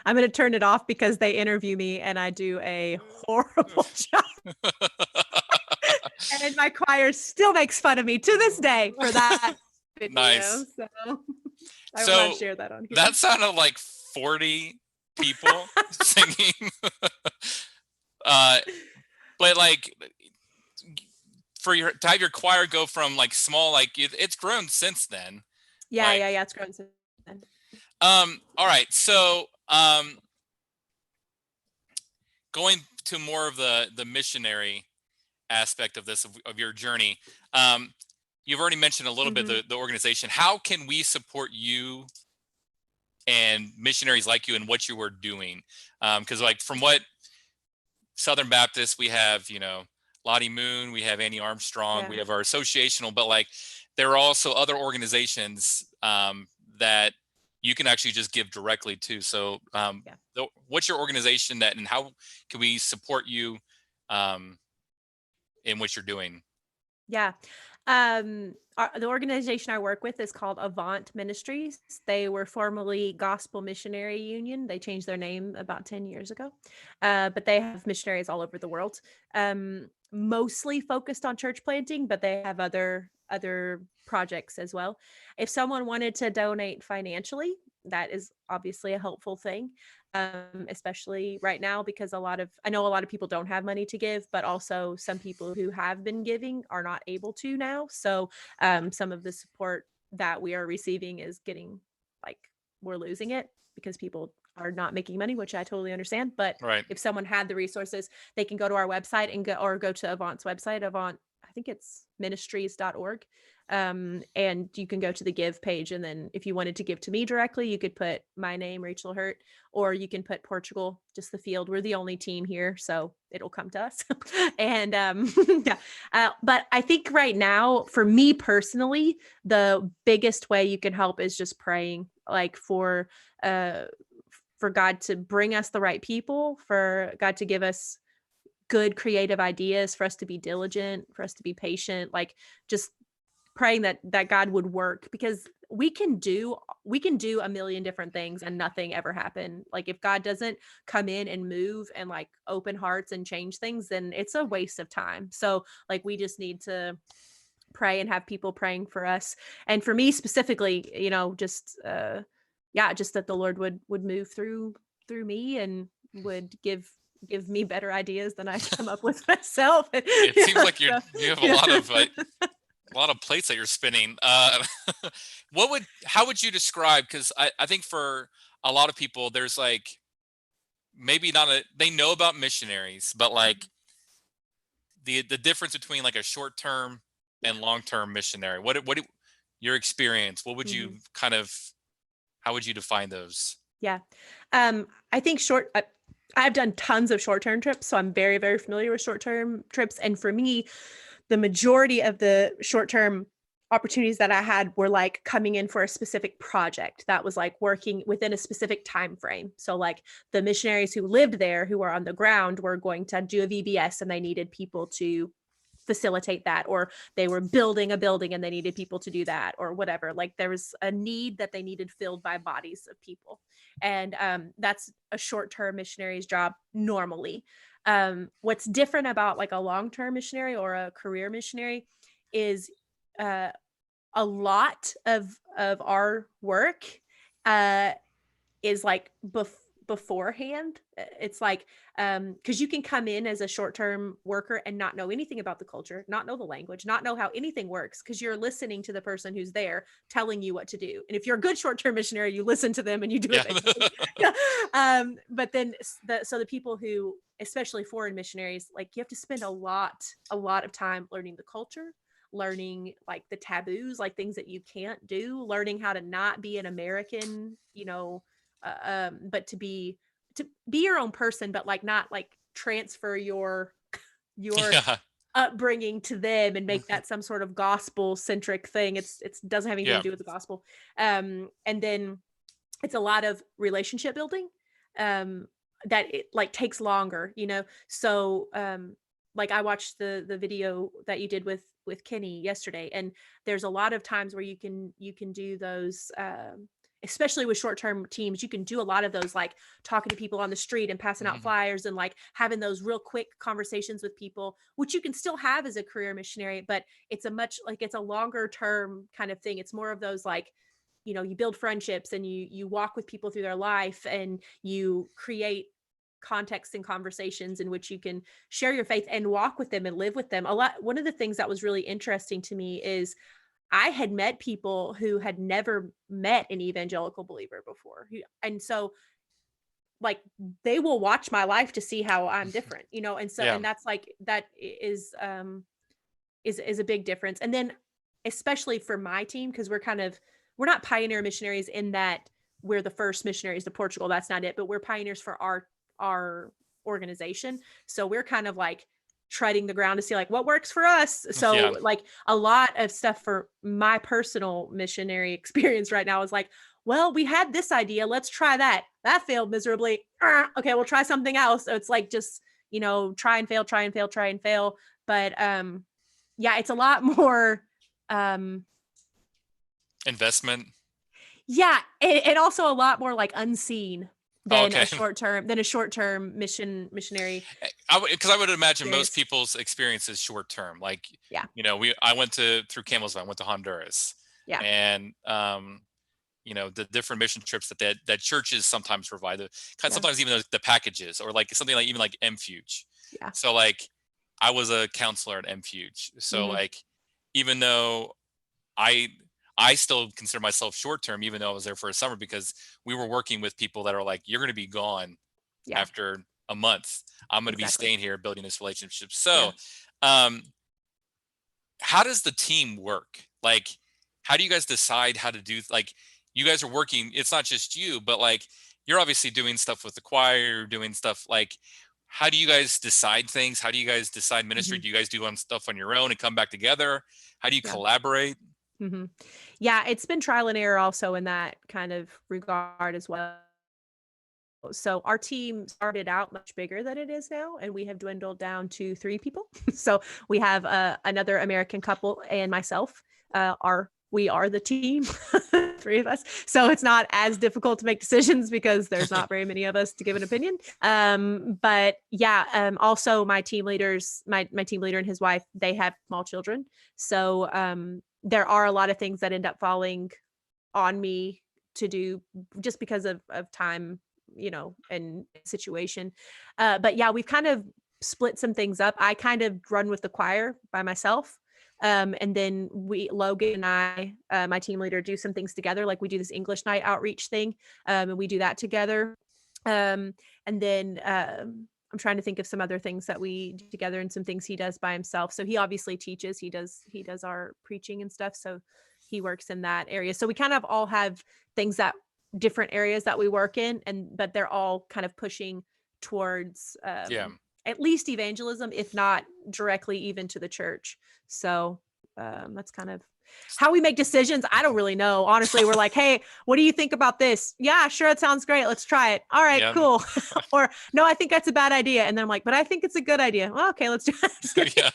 I'm going to turn it off because they interview me and I do a horrible job. And my choir still makes fun of me to this day for that video. Nice. So I will not So share that on here. that sounded like 40 people singing. uh, but like to have your choir go from like small, like it's grown since then. Yeah, Like, yeah, yeah. It's grown since then. All right. So, going to more of the missionary aspect of this of your journey. You've already mentioned a little bit the organization. How can we support you and missionaries like you and what you were doing? Because like from what Southern Baptist, we have, Lottie Moon, we have Annie Armstrong, we Yeah. have our associational, but like there are also other organizations that you can actually just give directly to. So what's your organization and how can we support you in what you're doing? Yeah. The organization I work with is called Avant Ministries. They were formerly Gospel Missionary Union. They changed their name about 10 years ago. But they have missionaries all over the world. Mostly focused on church planting, but they have other projects as well. If someone wanted to donate financially, that is obviously a helpful thing. Especially right now, because I know a lot of people don't have money to give, but also some people who have been giving are not able to now. So some of the support that we are receiving is getting like we're losing it because people are not making money, which I totally understand. But Right. if someone had the resources, they can go to our website and go to Avant's website, Avant, I think it's ministries.org. And you can go to the give page. And then if you wanted to give to me directly, you could put my name, Rachael Hurt, or you can put Portugal, just the field. We're the only team here, so it'll come to us. And yeah. But I think right now, for me personally, the biggest way you can help is just praying, like for God to bring us the right people, for God to give us good creative ideas, for us to be diligent, for us to be patient, like just praying that God would work, because we can do a million different things and nothing ever happen. Like if God doesn't come in and move and like open hearts and change things, then it's a waste of time. So like we just need to pray and have people praying for us. And for me specifically, just just that the Lord would move through me and would give me better ideas than I come up with myself. It seems like you have a lot of yeah. a lot of plates that you're spinning. How would you describe? Because I think for a lot of people, there's like maybe they know about missionaries, but like the difference between like a short term and long term missionary. What your experience? What would you how would you define those? Yeah. I think I've done tons of short-term trips, so I'm very, very familiar with short-term trips. And for me, the majority of the short-term opportunities that I had were like coming in for a specific project that was like working within a specific time frame. So like the missionaries who lived there, who were on the ground, were going to do a VBS and they needed people to facilitate that, or they were building a building and they needed people to do that, or whatever. Like there was a need that they needed filled by bodies of people. And that's a short-term missionary's job normally. What's different about like a long-term missionary or a career missionary is uh, a lot of our work is like beforehand. It's like because you can come in as a short-term worker and not know anything about the culture, not know the language, not know how anything works, because you're listening to the person who's there telling you what to do. And if you're a good short-term missionary, you listen to them and you do it. Yeah. But then the people who, especially foreign missionaries, like you have to spend a lot of time learning the culture, learning like the taboos, like things that you can't do, learning how to not be an American, but to be your own person, but like not like transfer your Yeah. upbringing to them and make that some sort of gospel centric thing. It doesn't have anything Yeah. to do with the gospel. And then it's a lot of relationship building that it like takes longer, So like I watched the video that you did with Kenny yesterday, and there's a lot of times where you can do those especially with short-term teams, you can do a lot of those, like talking to people on the street and passing out Mhm. flyers and like having those real quick conversations with people, which you can still have as a career missionary, but it's a much like it's a longer term kind of thing. It's more of those like, you build friendships and you walk with people through their life and you create context and conversations in which you can share your faith and walk with them and live with them. One of the things that was really interesting to me is I had met people who had never met an evangelical believer before. And so like they will watch my life to see how I'm different, and so Yeah. and that's like that is a big difference. And then especially for my team, because we're not pioneer missionaries in that we're the first missionaries to Portugal. That's not it, but we're pioneers for our organization. So we're kind of like treading the ground to see like what works for us. Yeah. So like a lot of stuff for my personal missionary experience right now is like, well, we had this idea. Let's try that. That failed miserably. Okay, we'll try something else. So it's like just, try and fail, try and fail, try and fail. But yeah, it's a lot more um Investment. yeah, and also a lot more like unseen Oh, than okay. a short-term missionary Because I would imagine most experience. people's experience is short term. Like, Yeah. I went through Camelsville. I went to Honduras, Yeah. and the different mission trips that churches sometimes provide. Yeah. Sometimes even the packages, or like something like even like MFuge. Yeah. So like, I was a counselor at MFuge. So Mhm. like, even though I I still consider myself short term, even though I was there for a summer, because we were working with people that are like, you're going to be gone Yeah. after a month. I'm going to be Exactly. staying here building this relationship. Yeah. So, um, how does the team work? Like, how do you guys decide how to do, like, you guys are working, it's not just you, but like, you're obviously doing stuff with the choir, you're doing stuff like, how do you guys decide things? How do you guys decide ministry? Mhm. Do you guys do stuff on your own and come back together? How do you Yeah. collaborate? Mhm. Yeah, it's been trial and error also in that kind of regard as well. So our team started out much bigger than it is now, and we have dwindled down to 3 people. So we have another American couple and myself. We are the team, 3 of us. So it's not as difficult to make decisions because there's not very many of us to give an opinion. But yeah, also my team leader and his wife, they have small children. So there are a lot of things that end up falling on me to do just because of time, and situation. But yeah, we've kind of split some things up. I kind of run with the choir by myself. And then Logan and I, my team leader, do some things together. Like we do this English night outreach thing, and we do that together. And then I'm trying to think of some other things that we do together and some things he does by himself. So he obviously teaches. He does our preaching and stuff. So he works in that area. So we kind of all have things that different areas that we work in, but they're all kind of pushing towards Yeah. at least evangelism, if not directly even to the church. So that's kind of how we make decisions. I don't really know. Honestly, we're like, hey, what do you think about this? Yeah, sure. It sounds great. Let's try it. All right, Yeah. cool. Or no, I think that's a bad idea. And then I'm like, but I think it's a good idea. Well, okay, let's do it. Just kidding. Yeah.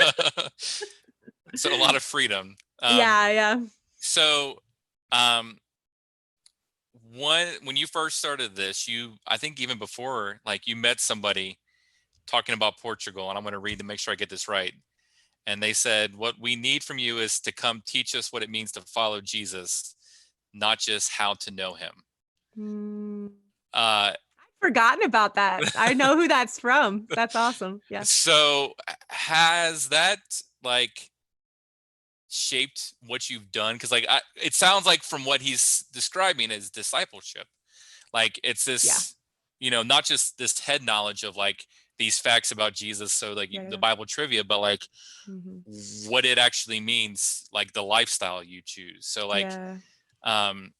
So a lot of freedom. Yeah, yeah. So, um, when you first started this, I think even before, like, you met somebody talking about Portugal, and I'm going to read to make sure I get this right. And they said, "What we need from you is to come teach us what it means to follow Jesus, not just how to know him." Mm, Uh, forgotten about that. I know who that's from. That's awesome. Yeah. so has that like shaped what you've done? Because like, it sounds like from what he's describing is discipleship. Like, it's Yeah. this, not just this head knowledge of like these facts about Jesus, so like Yeah. the Yeah. Bible trivia, but like Mhm. what it actually means, like the lifestyle you choose. So like, Yeah. um,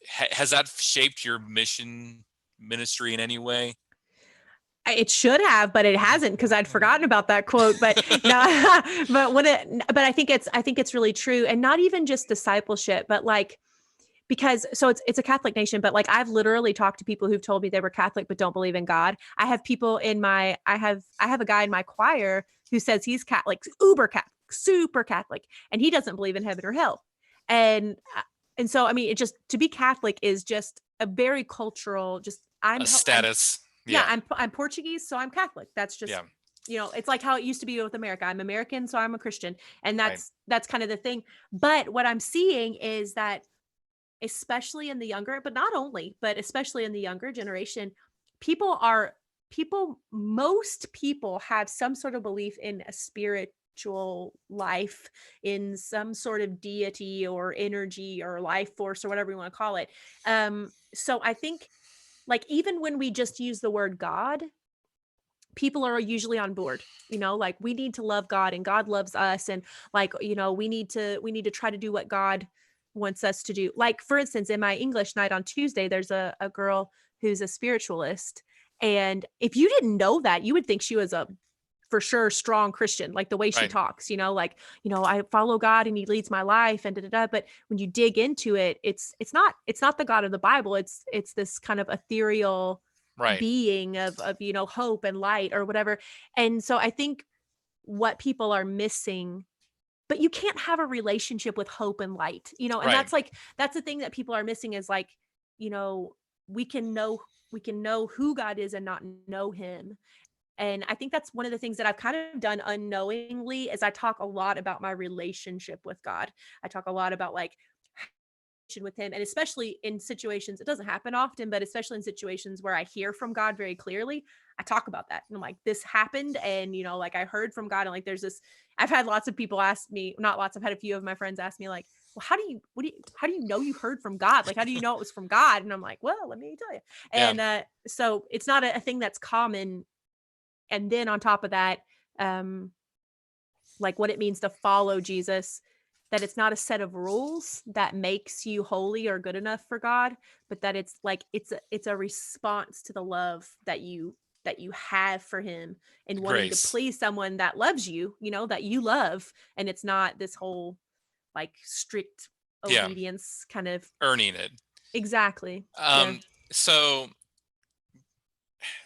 has that shaped your mission ministry in any way? It should have, but it hasn't because I'd forgotten about that quote. But no, but I think it's really true, and not even just discipleship, but like because so it's a Catholic nation, but like I've literally talked to people who've told me they were Catholic but don't believe in God. I have a guy in my choir who says he's Catholic, uber Catholic, super Catholic, and he doesn't believe in heaven or hell. And And so, I mean, it just, to be Catholic is just a very cultural, just A I'm status. yeah, Yeah. I'm Portuguese, so I'm Catholic. That's just, Yeah. it's like how it used to be with America. I'm American, so I'm a Christian. And Right. that's kind of the thing. But what I'm seeing is that, especially in the younger, but not only, but especially in the younger generation, people are most people have some sort of belief in a spiritual life, in some sort of deity or energy or life force or whatever you want to call it. So I think, like, even when we just use the word God, people are usually on board. Like, we need to love God and God loves us, and, like, we need to try to do what God wants us to do. Like, for instance, in my English night on Tuesday, there's a girl who's a spiritualist, and if you didn't know that, you would think she was a for sure strong Christian, like the way she Right. talks, like, I follow God and he leads my life and da, da, da. But when you dig into it, it's not the God of the Bible. It's this kind of ethereal Right. being of hope and light or whatever. And so I think what people are missing, but you can't have a relationship with hope and light, and Right. that's the thing that people are missing, is like, you know we can know who God is and not know him. And I think that's one of the things that I've kind of done unknowingly, is I talk a lot about my relationship with God. I talk a lot about, like, with him, and especially in situations, it doesn't happen often, but especially in situations where I hear from God very clearly, I talk about that. And I'm like, this happened, and like, I heard from God. And, like, there's this, I've had lots of people ask me, not lots, I've had a few of my friends ask me, like, well, how do you know you heard from God? Like, how do you know it was from God? And I'm like, well, let me tell you. Yeah. And so it's not a thing that's common. And then on top of that, um like, what it means to follow Jesus, that it's not a set of rules that makes you holy or good enough for God, but that it's like, it's a response to the love that you have for him, and wanting to Grace. please someone that loves you, that you love. And it's not this whole, like, strict Yeah. obedience kind of. Earning it. Exactly. Yeah. Um, so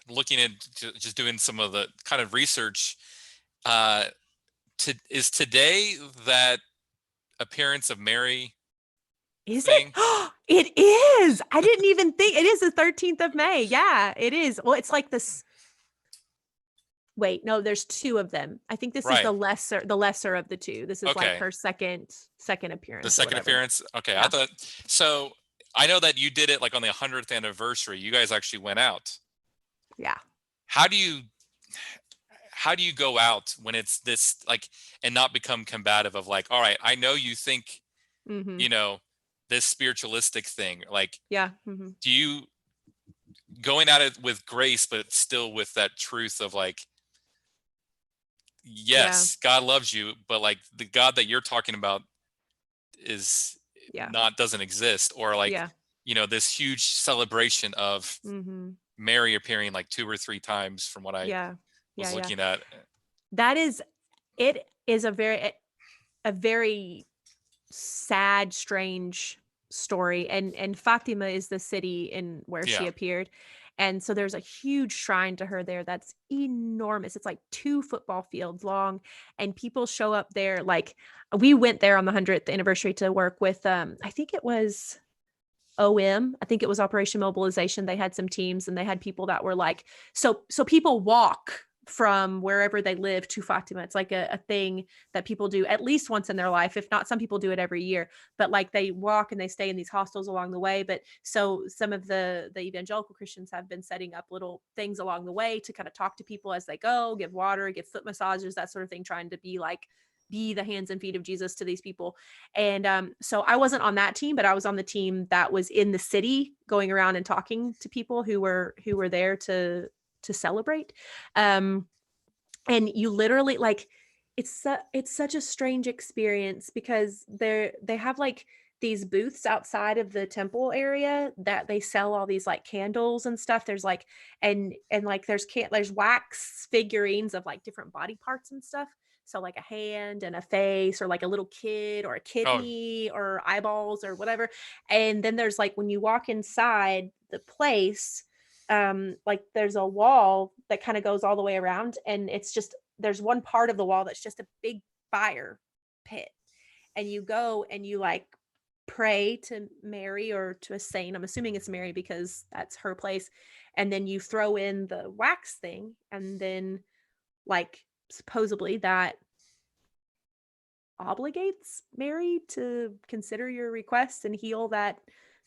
looking at just doing some of the kind of research, uh, is today that appearance of Mary Is it? thing? It is. I didn't even think it is the 13th of May. Yeah, it is. Well, it's like this. Wait, no, there's two of them. I think this is Right. the lesser of the two. This is like Okay. her second The appearance or second whatever. appearance. Okay. I Yeah. thought so. I know that you did it like on the 100th anniversary. You guys actually went out. Yeah. How do you go out when it's this like and not become combative of like, all right, I know you think, Mhm. you know, this spiritualistic thing. Like, Yeah. Mhm. do you going at it with grace, but still with that truth of like, Yeah. yes, God loves you, but like the God that you're talking about is Yeah. not doesn't exist, or like, Yeah. this huge celebration of Mhm. Mary appearing like two or three times from what I Yeah. Yeah, was yeah. looking at. That is it is a very sad, strange story. And Fatima is the city in where she Yeah. appeared. And so there's a huge shrine to her there that's enormous. It's like 2 football fields long, and people show up there. Like, we went there on the 100th anniversary to work with, I think it was I think it was Operation Mobilization. They had some teams, and they had people that were like, so people walk from wherever they live to Fatima. It's like a thing that people do at least once in their life. If not, some people do it every year. But, like, they walk and they stay in these hostels along the way. But so some of the evangelical Christians have been setting up little things along the way to kind of talk to people as they go, give water, give foot massages, that sort of thing, trying to be the hands and feet of Jesus to these people. And so I wasn't on that team, but I was on the team that was in the city, going around and talking to people who were there to celebrate. Um, and you literally, like, it's such a strange experience, because they have, like, these booths outside of the temple area that they sell all these, like, candles and stuff. There's, like, and like, there's wax figurines of, like, different body parts and stuff. So, like, a hand and a face, or like a little kid, or a Oh, kidney, or eyeballs, or whatever. And then there's, like, when you walk inside the place, like, there's a wall that kind of goes all the way around, and it's just, there's one part of the wall that's just a big fire pit. And you go and you, like, pray to Mary or to a saint. I'm assuming it's Mary because that's her place. And then you throw in the wax thing, and then like supposedly that obligates Mary to consider your request and heal that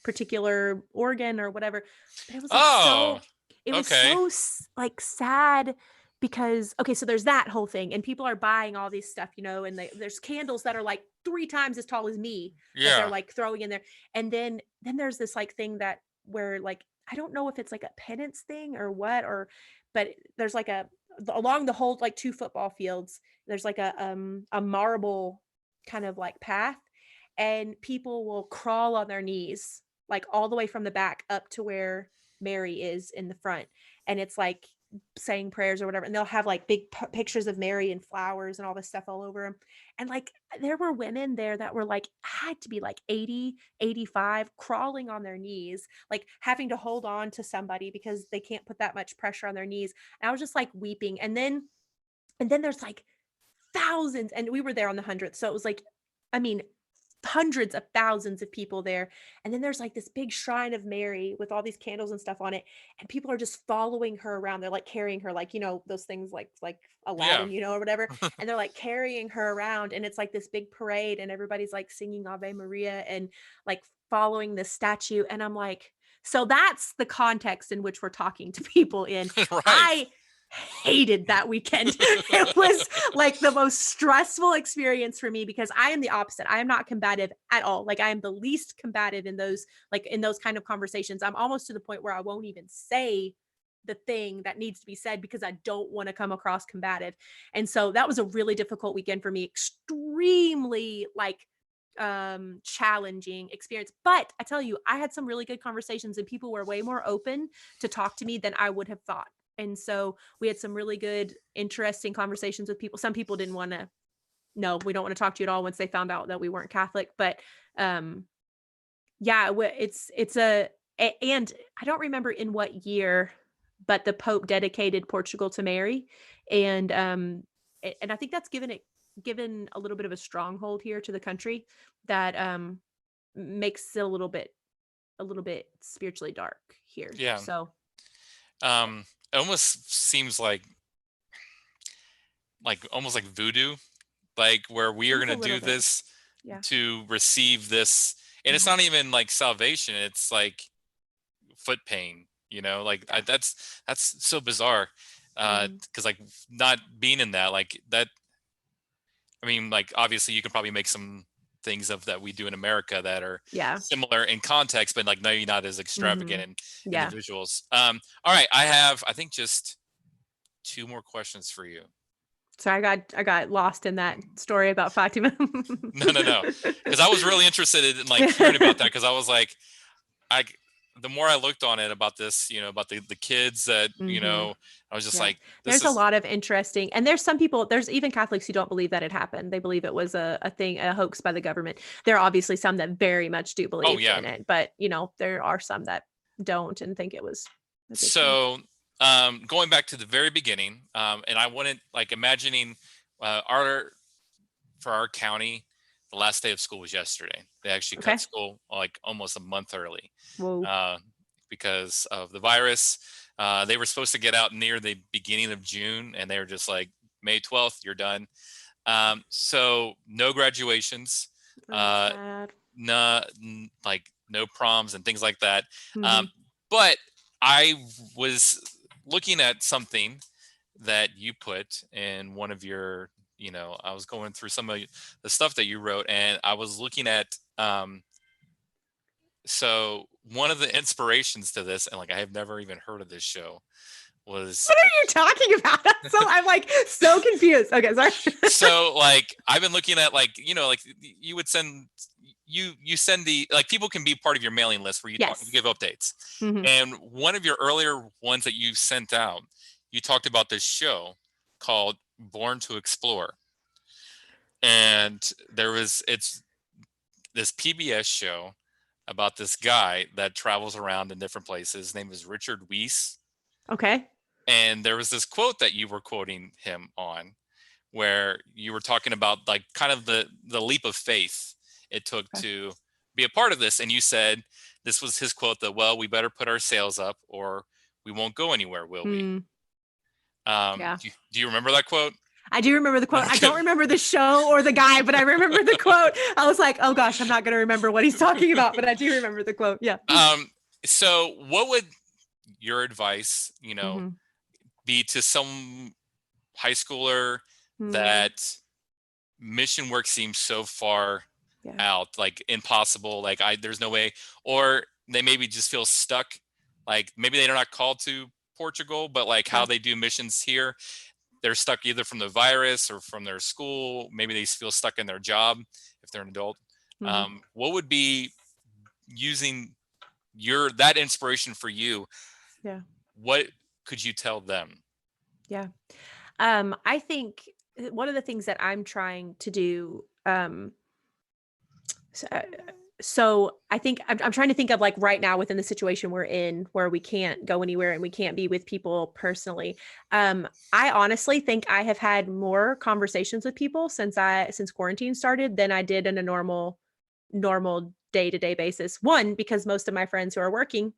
particular organ or whatever. But it was like Oh, it was okay. so like sad because okay, so there's that whole thing, and people are buying all these stuff, and there's candles that are like 3 times as tall as me that they're Yeah. like throwing in there, and then there's this like thing that where like I don't know if it's like a penance thing or what, or but there's like along the whole like 2 football fields there's like a marble kind of like path, and people will crawl on their knees like all the way from the back up to where Mary is in the front, and it's like saying prayers or whatever, and they'll have like big pictures of Mary and flowers and all this stuff all over them. And like there were women there that were like had to be like 80, 85, crawling on their knees, like having to hold on to somebody because they can't put that much pressure on their knees. And I was just like weeping. And then there's like thousands, and we were there on the 100th, so it was like, I mean, hundreds of thousands of people there. And then there's like this big shrine of Mary with all these candles and stuff on it, and people are just following her around. They're like carrying her, like those things like Yeah. Aladdin, or whatever. And they're like carrying her around, and it's like this big parade, and everybody's like singing Ave Maria and like following this statue. And I'm like, so that's the context in which we're talking to people in. Right. I hated that weekend. It was like the most stressful experience for me because I am the opposite. I am not combative at all. Like I am the least combative in those kind of conversations. I'm almost to the point where I won't even say the thing that needs to be said because I don't want to come across combative. And so that was a really difficult weekend for me. Extremely like challenging experience. But I tell you, I had some really good conversations, and people were way more open to talk to me than I would have thought. And so we had some really good, interesting conversations with people. Some people didn't want to, no, we don't want to talk to you at all once they found out that we weren't Catholic. But um, yeah, and I don't remember in what year, but the Pope dedicated Portugal to Mary. And I think that's given a little bit of a stronghold here to the country that makes it a little bit spiritually dark here. Yeah. So It almost seems like almost like voodoo, like where we I are think going a to do little bit. this Yeah. to receive this. And it's Mhm. not even like salvation. It's like foot pain, like Yeah. that's so bizarre. Mhm. Cause like not being in that, like that, I mean, like obviously you can probably make some things of that we do in America that are Yeah. similar in context, but like maybe not as extravagant Mhm. in the Yeah. visuals. All right, I think just two more questions for you. So I got lost in that story about Fatima. No, because I was really interested in like hearing about that because I was like, I the more I looked on it about this, about the kids that Mhm. I was just Yeah. like, this There's a is lot of interesting, and there's even Catholics who don't believe that it happened. They believe it was a thing, a hoax by the government. There are obviously some that very much do oh believe yeah. in it, but there are some that don't and think it was a big thing. So going back to the very beginning, and I wanted like imagining our for our county, the last day of school was yesterday. They actually cut Okay. school like almost a month early Whoa. uh, because of the virus. They were supposed to get out near the beginning of June, and they were just like, May 12th, you're done. So no graduations, Oh, uh, sad. like no proms and things like that. Um, Mhm. but I was looking at something that you put in one of your, I was going through some of the stuff that you wrote, and I was looking at, so one of the inspirations to this, and like I have never even heard of this show, was What are you talking about? I'm like so confused. Okay, sorry. so like I've been looking at like like you would send you send the like people can be part of your mailing list where you Yes. give updates, Mhm. and one of your earlier ones that you sent out, you talked about this show called Born to Explore, and it's this PBS show about this guy that travels around in different places. His name is Richard Weiss, Okay. and there was this quote that you were quoting him on where you were talking about like kind of the leap of faith it took Okay. to be a part of this. And you said, this was his quote, that, well, we better put our sails up or we won't go anywhere, will we? Mm, yeah. Do you remember that quote? I do remember the quote. I Okay. don't remember the show or the guy, but I remember the quote. I was like, oh gosh, I'm not going to remember what he's talking about, but I do remember the quote. Yeah. So what would your advice, Mm-hmm. be to some high schooler Mm, that mission work seems so far yeah. out, like impossible, like there's no way, or they maybe just feel stuck, like maybe they're not called to Portugal, but like how Yeah. they do missions here, they're stuck either from the virus or from their school, maybe they feel stuck in their job if they're an adult. Mm-hmm. What would be, using that inspiration for you, Yeah. what could you tell them? Yeah. I think one of the things that I'm trying to do, so, so I think I'm trying to think of like right now within the situation we're in where we can't go anywhere and we can't be with people personally. I honestly think I have had more conversations with people since quarantine started than I did in a normal day-to-day basis. One, because most of my friends who are working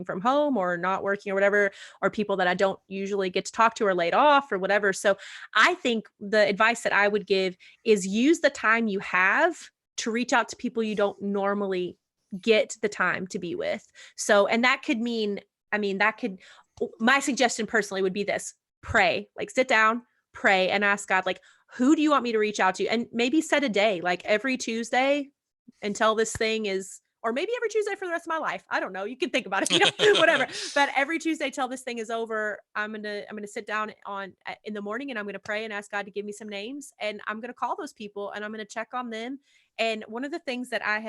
from home or not working or whatever, or people that I don't usually get to talk to or laid off or whatever. So I think the advice that I would give is use the time you have to reach out to people you don't normally get the time to be with. So, and that could mean, I mean, that could, my suggestion personally would be this: pray, like sit down, pray, and ask God, like, who do you want me to reach out to? And maybe set a day, like every Tuesday until this thing is, or maybe every Tuesday for the rest of my life. I don't know. You can think about it, whatever. But every Tuesday till this thing is over, I'm gonna sit down in the morning and I'm gonna pray and ask God to give me some names, and I'm gonna call those people and I'm gonna check on them. And one of the things that I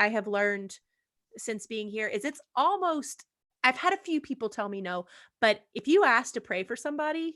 have learned since being here is it's almost, I've had a few people tell me no, but if you ask to pray for somebody,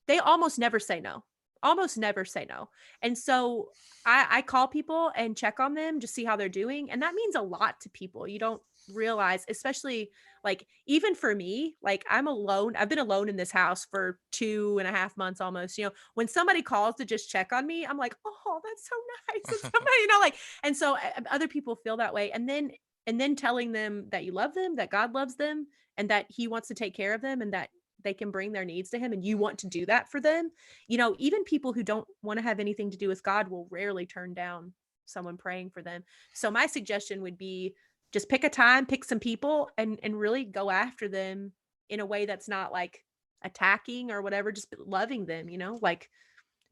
they almost never say no. Almost never say no. And so I call people and check on them to see how they're doing. And that means a lot to people. You don't realize, especially like even for me, like I'm alone. I've been alone in this house for 2.5 months almost. When somebody calls to just check on me, I'm like, oh, that's so nice. And somebody, like, and so other people feel that way. And then telling them that you love them, that God loves them, and that He wants to take care of them, and that they can bring their needs to Him, and you want to do that for them. Even people who don't want to have anything to do with God will rarely turn down someone praying for them. So my suggestion would be just pick a time, pick some people, and really go after them in a way that's not like attacking or whatever, just loving them, like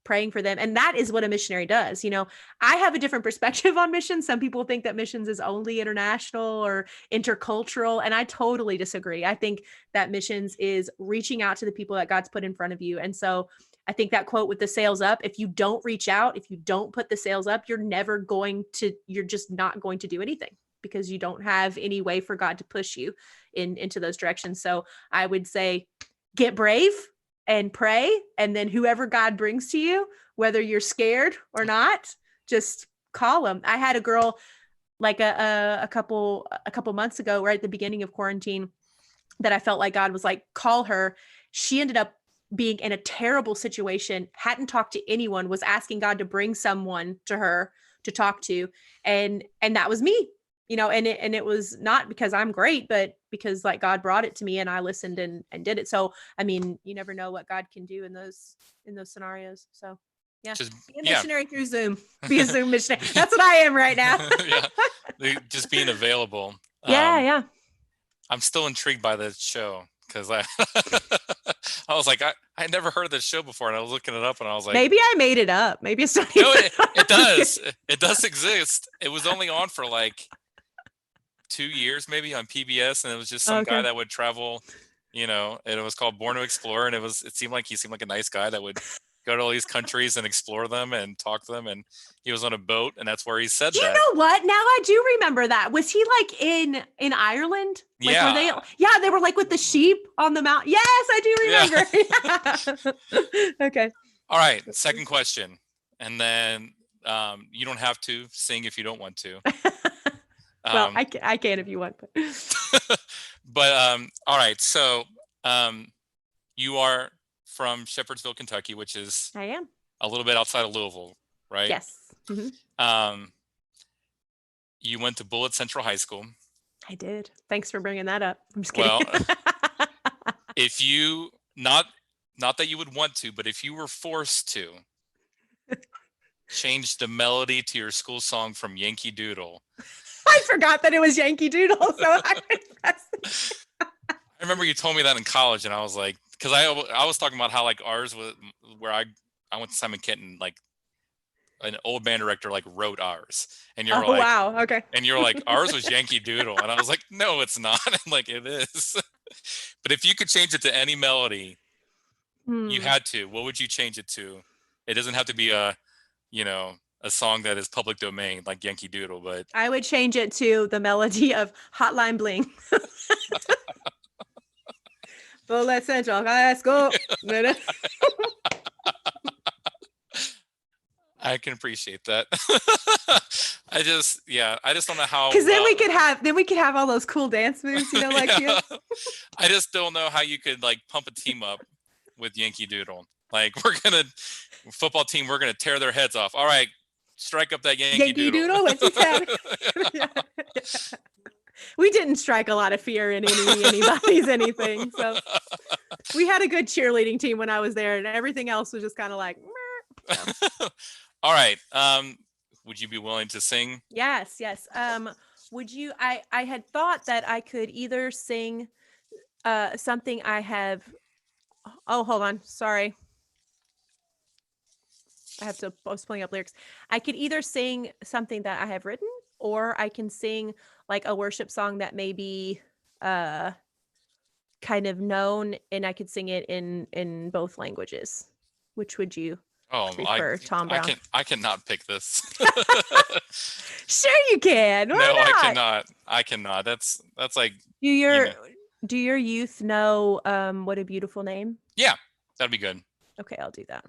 praying for them. And that is what a missionary does. I have a different perspective on missions. Some people think that missions is only international or intercultural, and I totally disagree. I think that missions is reaching out to the people that God's put in front of you. And so I think that quote with the sails up, if you don't reach out, if you don't put the sails up, you're just not going to do anything, because you don't have any way for God to push you into those directions. So I would say get brave and pray, and then whoever God brings to you, whether you're scared or not, just call them. I had a girl like a couple months ago, right at the beginning of quarantine, that I felt like God was like, call her. She ended up being in a terrible situation, hadn't talked to anyone, was asking God to bring someone to her to talk to, and that was me. And it was not because I'm great, but because like God brought it to me and I listened and did it. So I mean, you never know what God can do in those scenarios. So yeah, Just, be a yeah. missionary through Zoom. Be a Zoom missionary. That's what I am right now. Yeah, just being available. Yeah, yeah. I'm still intrigued by the show because I I was like, I never heard of this show before, and I was looking it up and I was like, Maybe I made it up. Maybe it's not no, even. it does. It does exist. It was only on for like 2 years maybe on PBS, and it was just some guy Okay. that would travel, and it was called Born to Explore, and it seemed like a nice guy that would go to all these countries and explore them and talk to them, and he was on a boat, and that's where he said You that. know what? Now I do remember that. Was he like in Ireland? Like were they? Yeah. Yeah, they were like with the sheep on the mountain. Yes, I Yeah. do remember. Yeah. Okay. All right, second question, and then you don't have to sing if you don't want to. Well, Um, I can if you want. But. but all right, so you are from Shepherdsville, Kentucky, which is I am. a little bit outside of Louisville, right? Yes. Mhm. Um, you went to Bullitt Central High School. I did. Thanks for bringing that up. I'm just kidding. Well, if you not that you would want to, but if you were forced to change the melody to your school song from Yankee Doodle. I forgot that it was Yankee Doodle, so I remember you told me that in college, and I was like, because I was talking about how like ours was where I went to Simon Kenton, like an old band director like wrote ours, and you're like, wow, okay, and you're like, ours was Yankee Doodle, and I was like, no, it's not. And like, it is. But if you could change it to any melody, you had to, what would you change it to? It doesn't have to be a song that is public domain like Yankee Doodle, but I would change it to the melody of Hotline Bling. Bullitt Central High School. I can appreciate that. I just don't know how. Because then we could have all those cool dance moves, like yeah. I just don't know how you could like pump a team up with Yankee Doodle. Like football team, we're gonna tear their heads off. All right, strike up that Yankee Doodle. Yeah. We didn't strike a lot of fear in anybody's anything. So we had a good cheerleading team when I was there, and everything else was just kind of like. So. All right. Would you be willing to sing? Yes. Would you? I had thought that I could either sing something I have. Oh, hold on. Sorry. I was pulling up lyrics. I could either sing something that I have written, or I can sing like a worship song that may be kind of known, and I could sing it in both languages. Which would you prefer, Tom Brown? I cannot pick this. Sure you can. Why no, not? I cannot. That's like. Do your youth know What a Beautiful Name? Yeah, that'd be good. Okay, I'll do that.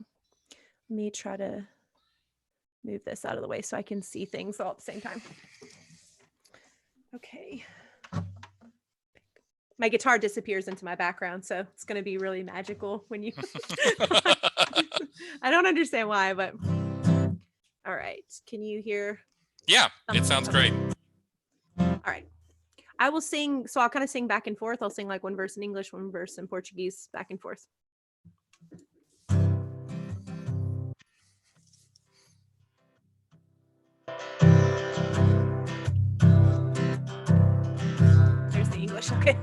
Let me try to move this out of the way so I can see things all at the same time. Okay. My guitar disappears into my background, so it's going to be really magical when you... I don't understand why, but... All right. Can you hear? Yeah, it sounds great. All right. I will sing, so I'll kind of sing back and forth. I'll sing like one verse in English, one verse in Portuguese, back and forth. There's the English, okay.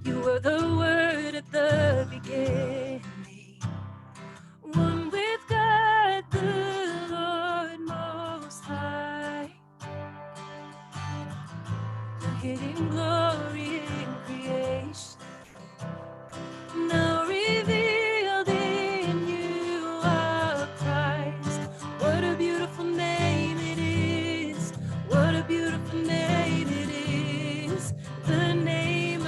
You were the word at the beginning, one with God, the Lord Most High, the hidden glory in creation, now revealed in you are Christ. What a beautiful name it is. What a beautiful name it is. The name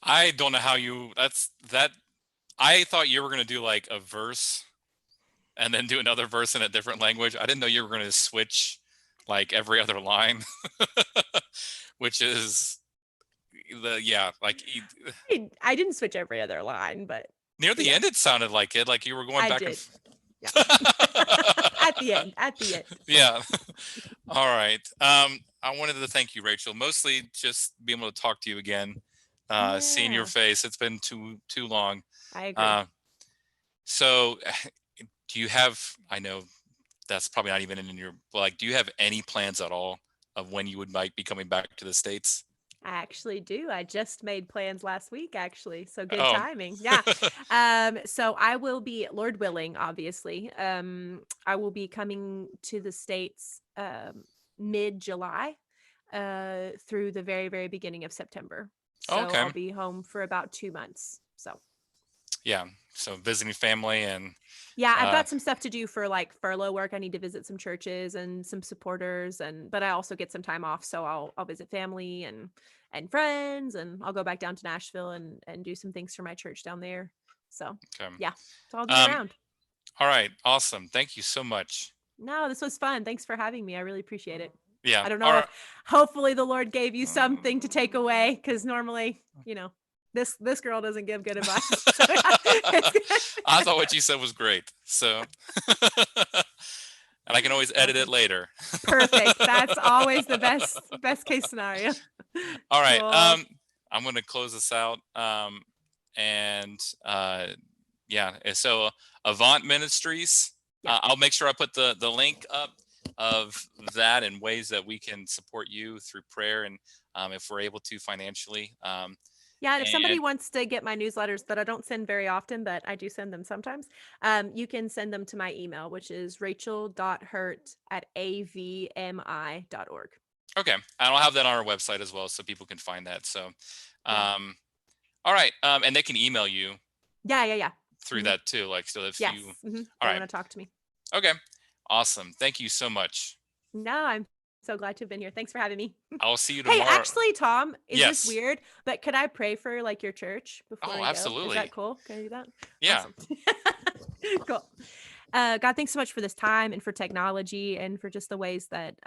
I don't know how you. That's that. I thought you were gonna do like a verse and then do another verse in a different language. I didn't know you were gonna switch like every other line, which is the yeah like I didn't switch every other line, near but the yeah, end it sounded like it, like you were going I back and. did. Yeah. At the end, at the end. Yeah. All right. I wanted to thank you, Rachel. Mostly just being able to talk to you again, seeing your Yeah, face. It's been too long. I agree. Uh, so, do you have? I know that's probably not even in your. But like, do you have any plans at all of when you would might be coming back to the states? I actually do. I just made plans last week, actually. So good Oh, timing. Yeah. So I will be, Lord willing, obviously. I will be coming to the States mid-July through the very, very beginning of September. So okay. I'll be home for about 2 months. So Yeah. So visiting family and yeah, I've uh, got some stuff to do for like furlough work. I need to visit some churches and some supporters, and but I also get some time off, so I'll visit family and friends, and I'll go back down to Nashville and do some things for my church down there. So okay. yeah, so I'll be Um, around. all right. Awesome. Thank you so much. No, this was fun. Thanks for having me. I really appreciate it. Yeah. I don't All know if right. hopefully the Lord gave you something to take away, because normally, this girl doesn't give good advice. So yeah, it's good. I thought what you said was great. So, and I can always edit it Awesome. later. Perfect. That's always the best case scenario. All right. Cool. I'm going to close this out. And yeah. So Avant Ministries. Yeah. I'll make sure I put the link up of that and ways that we can support you through prayer and if we're able to financially. Yeah, and if somebody And wants to get my newsletters that I don't send very often, but I do send them sometimes, you can send them to my email, which is rachel.hurt@avmi.org. okay, and I'll have that on our website as well, so people can find that. So, Yeah. um, all right, and they can email you Yeah, yeah, yeah. through Mhm. that too. Like, so if you, Yes. Mhm. all They right, wanna talk to me. okay, awesome. Thank you so much. No, I'm so glad to have been here. Thanks for having me. I will see you Hey, tomorrow. actually, Tom, is this Yes. weird? But could I pray for like your church before Oh, we go? Is that absolutely. cool? Can I do that? Yeah. Awesome. Cool. God, thanks so much for this time and for technology and for just the ways that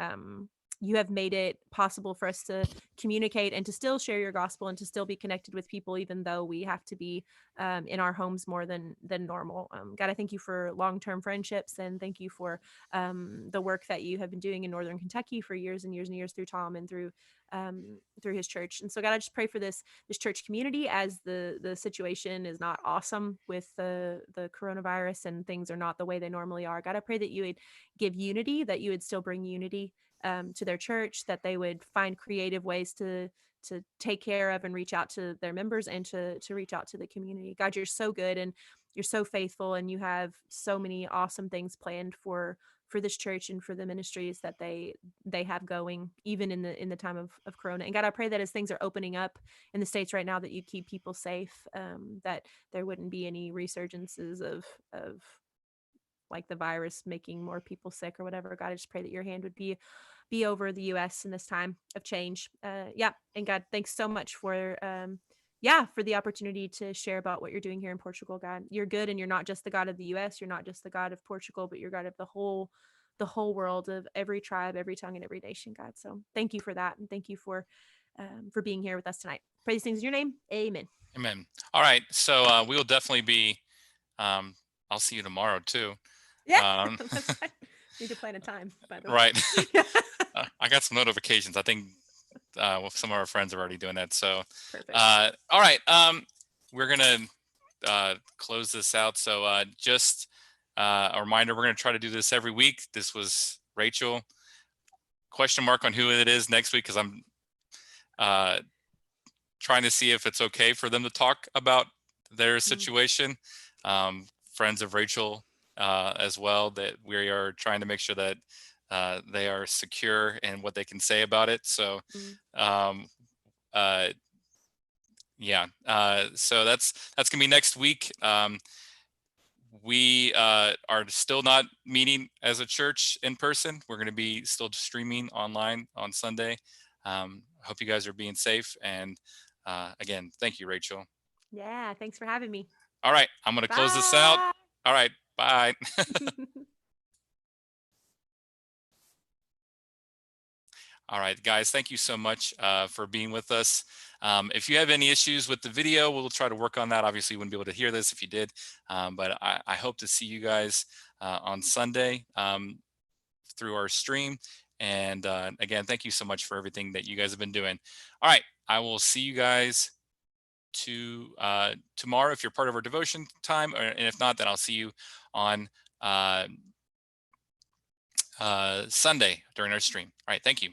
you have made it possible for us to communicate and to still share your gospel and to still be connected with people, even though we have to be in our homes more than normal. God, I thank you for long-term friendships, and thank you for the work that you have been doing in Northern Kentucky for years and years and years through Tom and through his church. And so, God, I just pray for this church community as the situation is not awesome with the coronavirus and things are not the way they normally are. God, I pray that you would give unity, that you would still bring unity to their church, that they would find creative ways to take care of and reach out to their members and to reach out to the community. God, you're so good and you're so faithful, and you have so many awesome things planned for this church and for the ministries that they have going, even in the time of corona. And God, I pray that as things are opening up in the States right now, that you keep people safe, that there wouldn't be any resurgences of like the virus making more people sick or whatever. God, I just pray that your hand would be over the US in this time of change. Yeah. And God, thanks so much for the opportunity to share about what you're doing here in Portugal. God, you're good, and you're not just the God of the US, you're not just the God of Portugal, but you're God of the whole world, of every tribe, every tongue, and every nation, God. So thank you for that, and thank you for being here with us tonight. Pray these things in your name. Amen. Amen. All right. So we will definitely be. Um, I'll see you tomorrow too. Yeah, Um, that's right. Need to plan a time, by the way. right. I got some notifications. I think well, some of our friends are already doing that. So, Perfect. all right. We're gonna close this out. So, just a reminder: we're gonna try to do this every week. This was Rachel. Question mark on who it is next week, because I'm uh, trying to see if it's okay for them to talk about their Mm, situation. Friends of Rachel as well, that we are trying to make sure that they are secure in what they can say about it. So, mm, um, uh, yeah. So that's gonna be next week. We are still not meeting as a church in person. We're gonna be still streaming online on Sunday. Hope you guys are being safe, and Again, thank you, Rachel. Yeah, thanks for having me. All right, I'm going to close this out. Bye. All right, bye. All right, guys, thank you so much for being with us. If you have any issues with the video, we'll try to work on that. Obviously, you wouldn't be able to hear this if you did, but I hope to see you guys on Sunday through our stream. And again, thank you so much for everything that you guys have been doing. All right, I will see you guys tomorrow if you're part of our devotion time, and if not, then I'll see you on Sunday during our stream. All right, thank you.